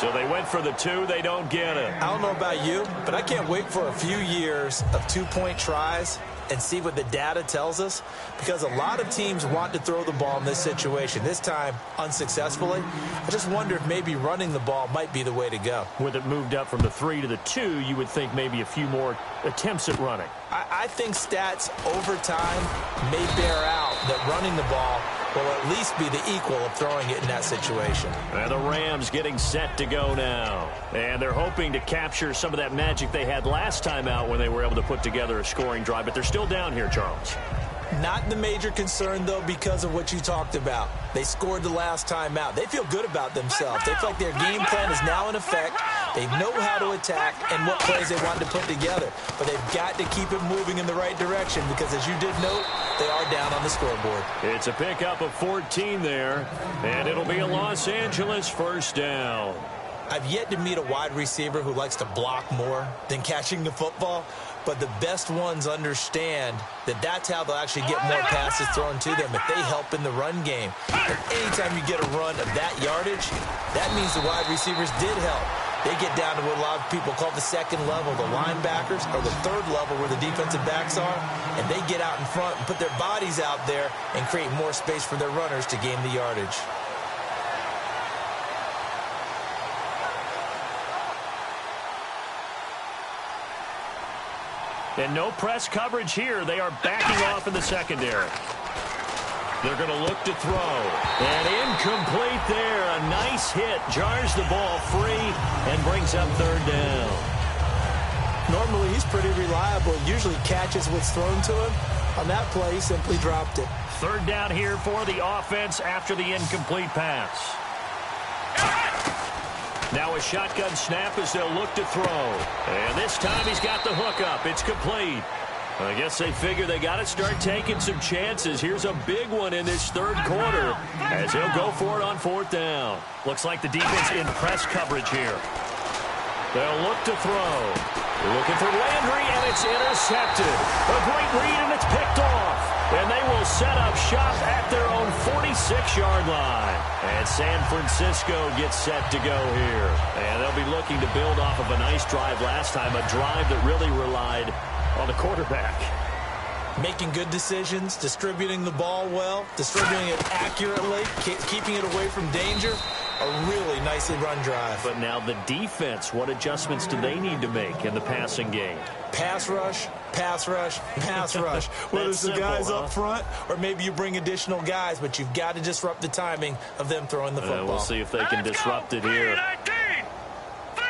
So they went for the 2. They don't get it. I don't know about you, but I can't wait for a few years of 2-point tries and see what the data tells us, because a lot of teams want to throw the ball in this situation. This time, unsuccessfully. I just wonder if maybe running the ball might be the way to go. With it moved up from the 3 to the 2, you would think maybe a few more attempts at running. I think stats over time may bear out that running the ball will at least be the equal of throwing it in that situation. And the Rams getting set to go now. And they're hoping to capture some of that magic they had last time out when they were able to put together a scoring drive. But they're still down here, Charles. Not the major concern, though, because of what you talked about. They scored the last time out. They feel good about themselves. They feel like their game plan is now in effect. They know how to attack and what plays they want to put together. But they've got to keep it moving in the right direction because, as you did note, they are down on the scoreboard. It's a pickup of 14 there, and it'll be a Los Angeles first down. I've yet to meet a wide receiver who likes to block more than catching the football, but the best ones understand that that's how they'll actually get more passes thrown to them if they help in the run game. And anytime you get a run of that yardage, that means the wide receivers did help. They get down to what a lot of people call the second level, the linebackers, or the third level where the defensive backs are, and they get out in front and put their bodies out there and create more space for their runners to gain the yardage. And no press coverage here. They are backing off in the secondary. They're going to look to throw. And incomplete there. A nice hit. Jars the ball free and brings up third down. Normally, he's pretty reliable. Usually catches what's thrown to him. On that play, he simply dropped it. Third down here for the offense after the incomplete pass. Now a shotgun snap as they'll look to throw. And this time he's got the hook up. It's complete. I guess they figure they got to start taking some chances. Here's a big one in this third quarter as he'll go for it on fourth down. Looks like the defense in press coverage here. They'll look to throw. Looking for Landry, and it's intercepted. A great read, and it's picked off. And they will set up shop at their own 46-yard line. And San Francisco gets set to go here. And they'll be looking to build off of a nice drive last time, a drive that really relied on the quarterback. Making good decisions, distributing the ball well, distributing it accurately, keeping it away from danger. A really nicely run drive. But now the defense, what adjustments do they need to make in the passing game? Pass rush, pass rush, pass rush. Whether it's the guys up front or maybe you bring additional guys, but you've got to disrupt the timing of them throwing the football. We'll see if they can disrupt it here. 3-19.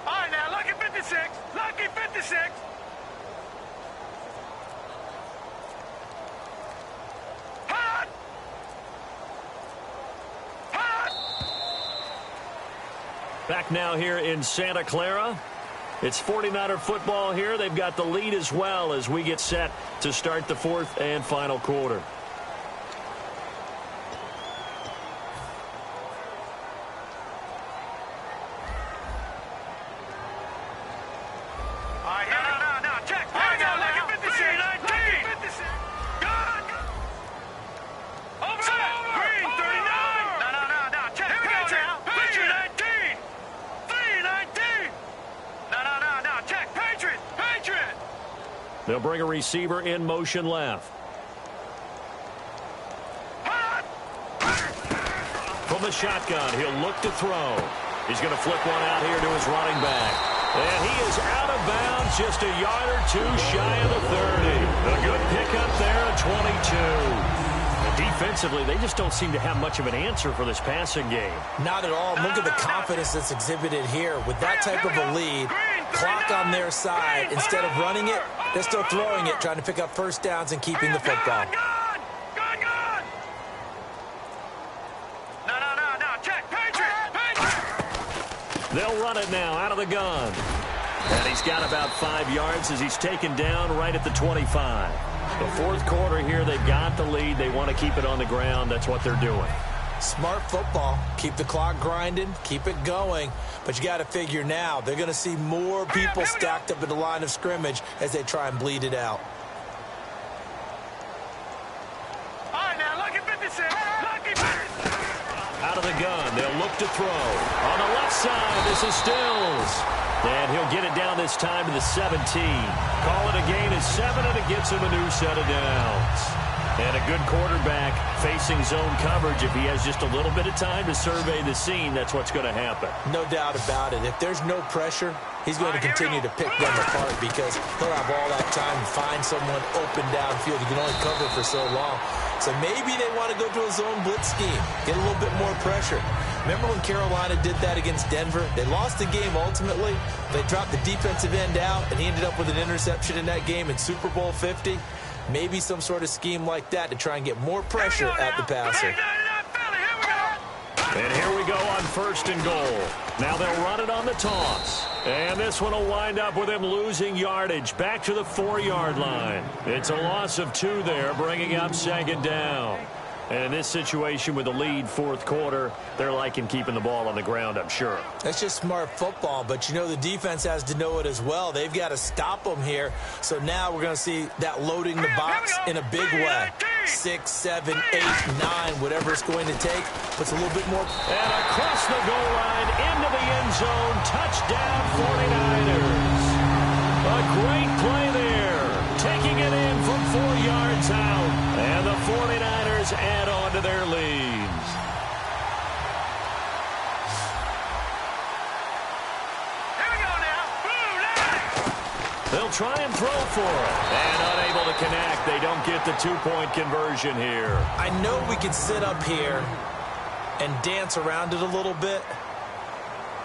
All right, now, lucky 56. Lucky 56. Back now here in Santa Clara. It's 49er football here. They've got the lead as well as we get set to start the fourth and final quarter. They'll bring a receiver in motion left. From the shotgun, he'll look to throw. He's going to flip one out here to his running back. And he is out of bounds, just a yard or two shy of the 30. A good pickup there at 22. And defensively, they just don't seem to have much of an answer for this passing game. Not at all. Look at the confidence that's exhibited here. With that type of a lead, clock on their side, instead of running it, they're still throwing it, trying to pick up first downs and keeping the football. They'll run it now out of the gun. And he's got about 5 yards as he's taken down right at the 25. The fourth quarter here, they've got the lead. They want to keep it on the ground. That's what they're doing. Smart football. Keep the clock grinding. Keep it going. But you got to figure now, they're going to see more people stacked up at the line of scrimmage as they try and bleed it out. All right, now, lucky 56. Lucky 56. Out of the gun, they'll look to throw. On the left side, this is Stills. And he'll get it down this time to the 17. Call it a gain of 7, and it gets him a new set of downs. And a good quarterback facing zone coverage. If he has just a little bit of time to survey the scene, that's what's going to happen. No doubt about it. If there's no pressure, he's going to continue to pick them apart because he'll have all that time to find someone open downfield. He can only cover for so long. So maybe they want to go to a zone blitz scheme, get a little bit more pressure. Remember when Carolina did that against Denver? They lost the game ultimately. They dropped the defensive end out, and he ended up with an interception in that game in Super Bowl 50. Maybe some sort of scheme like that to try and get more pressure at the passer. And here we go on first and goal. Now they'll run it on the toss. And this one will wind up with him losing yardage back to the 4-yard line. It's a loss of 2 there, bringing up second down. And in this situation with the lead fourth quarter, they're liking keeping the ball on the ground, I'm sure. That's just smart football, but you know the defense has to know it as well. They've got to stop them here. So now we're going to see that loading the box in a big way. 6, 7, 8, 9, whatever it's going to take. Puts a little bit more. And across the goal line, into the end zone, touchdown 49ers. A great play there. Taking it in from 4 yards out. And the 49ers add on to their leads. Here we go now. Boom, They'll try and throw for it. And unable to connect. They don't get the 2-point conversion here. I know we can sit up here and dance around it a little bit,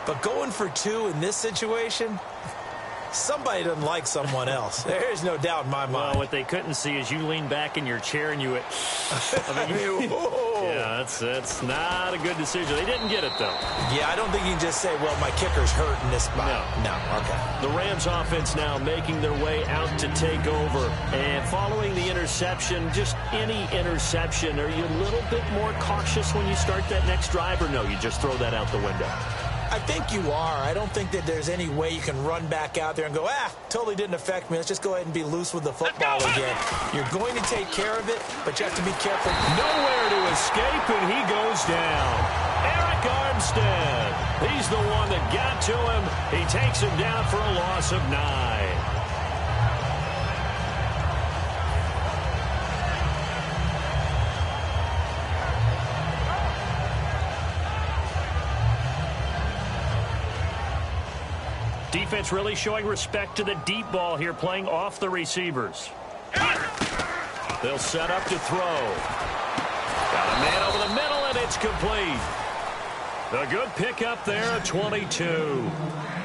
but going for 2 in this situation, somebody doesn't like someone else. There's no doubt in my mind. Well, what they couldn't see is you lean back in your chair and you went, yeah, that's not a good decision. They didn't get it, though. Yeah, I don't think you can just say, well, my kicker's hurt in this spot. No, okay. The Rams offense now making their way out to take over. And following the interception, just any interception, are you a little bit more cautious when you start that next drive, or no, you just throw that out the window? I think you are. I don't think that there's any way you can run back out there and go, totally didn't affect me. Let's just go ahead and be loose with the football again. You're going to take care of it, but you have to be careful. Nowhere to escape, and he goes down. Eric Armstead. He's the one that got to him. He takes him down for a loss of 9. Defense really showing respect to the deep ball here, playing off the receivers. They'll set up to throw. Got a man over the middle, and it's complete. A good pickup there, 22.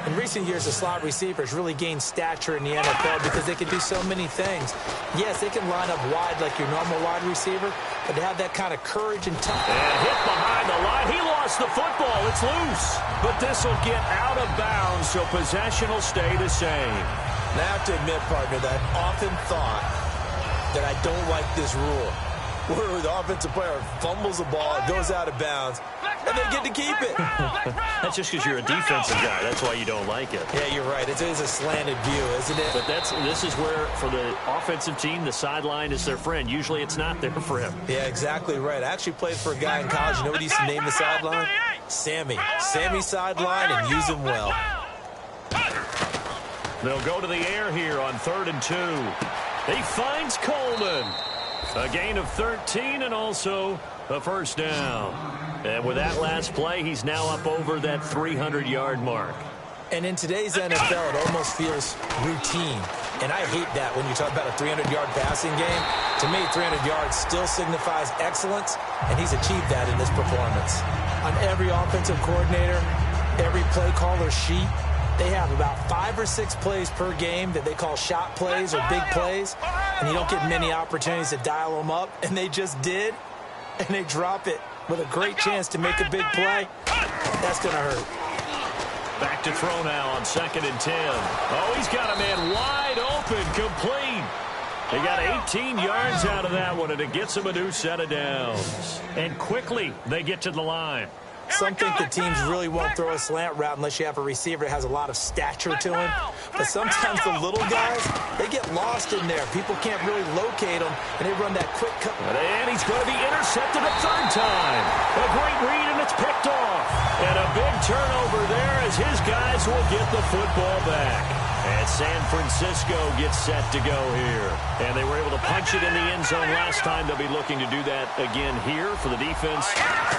In recent years, the slot receivers really gained stature in the NFL because they can do so many things. Yes, they can line up wide like your normal wide receiver, but to have that kind of courage and toughness. And hit behind the line. He lost the football. It's loose. But this will get out of bounds, so possession will stay the same. And I have to admit, partner, that I often thought that I don't like this rule, where the offensive player fumbles the ball, it goes out of bounds, and they get to keep it. That's just because you're a defensive guy. That's why you don't like it. Yeah, you're right. It is a slanted view, isn't it? But this is where, for the offensive team, the sideline is their friend. Usually it's not there for him. Yeah, exactly right. I actually played for a guy in college. You know what he used to name the sideline? Sammy. Sammy sideline, and use him well. They'll go to the air here on 3rd and 2. He finds Coleman. A gain of 13 and also a first down. And with that last play, he's now up over that 300-yard mark. And in today's NFL, it almost feels routine. And I hate that when you talk about a 300-yard passing game. To me, 300 yards still signifies excellence, and he's achieved that in this performance. On every offensive coordinator, every play caller sheet, they have about 5 or 6 plays per game that they call shot plays or big plays, and you don't get many opportunities to dial them up, and they just did, and they drop it with a great chance to make a big play. That's going to hurt. Back to throw now on 2nd and 10. Oh, he's got a man wide open, complete. They got 18 yards out of that one, and it gets him a new set of downs. And quickly, they get to the line. Some think the teams really won't throw a slant route unless you have a receiver that has a lot of stature to him. But sometimes the little guys, they get lost in there. People can't really locate them, and they run that quick cut. And he's going to be intercepted a 3rd time. A great read, and it's picked off. And a big turnover there as his guys will get the football back. And San Francisco gets set to go here. And they were able to punch it in the end zone last time. They'll be looking to do that again here for the defense.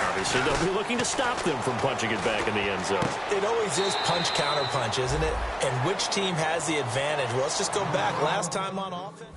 Obviously, they'll be looking to stop them from punching it back in the end zone. It always is punch-counter-punch, isn't it? And which team has the advantage? Well, let's just go back. Last time on offense.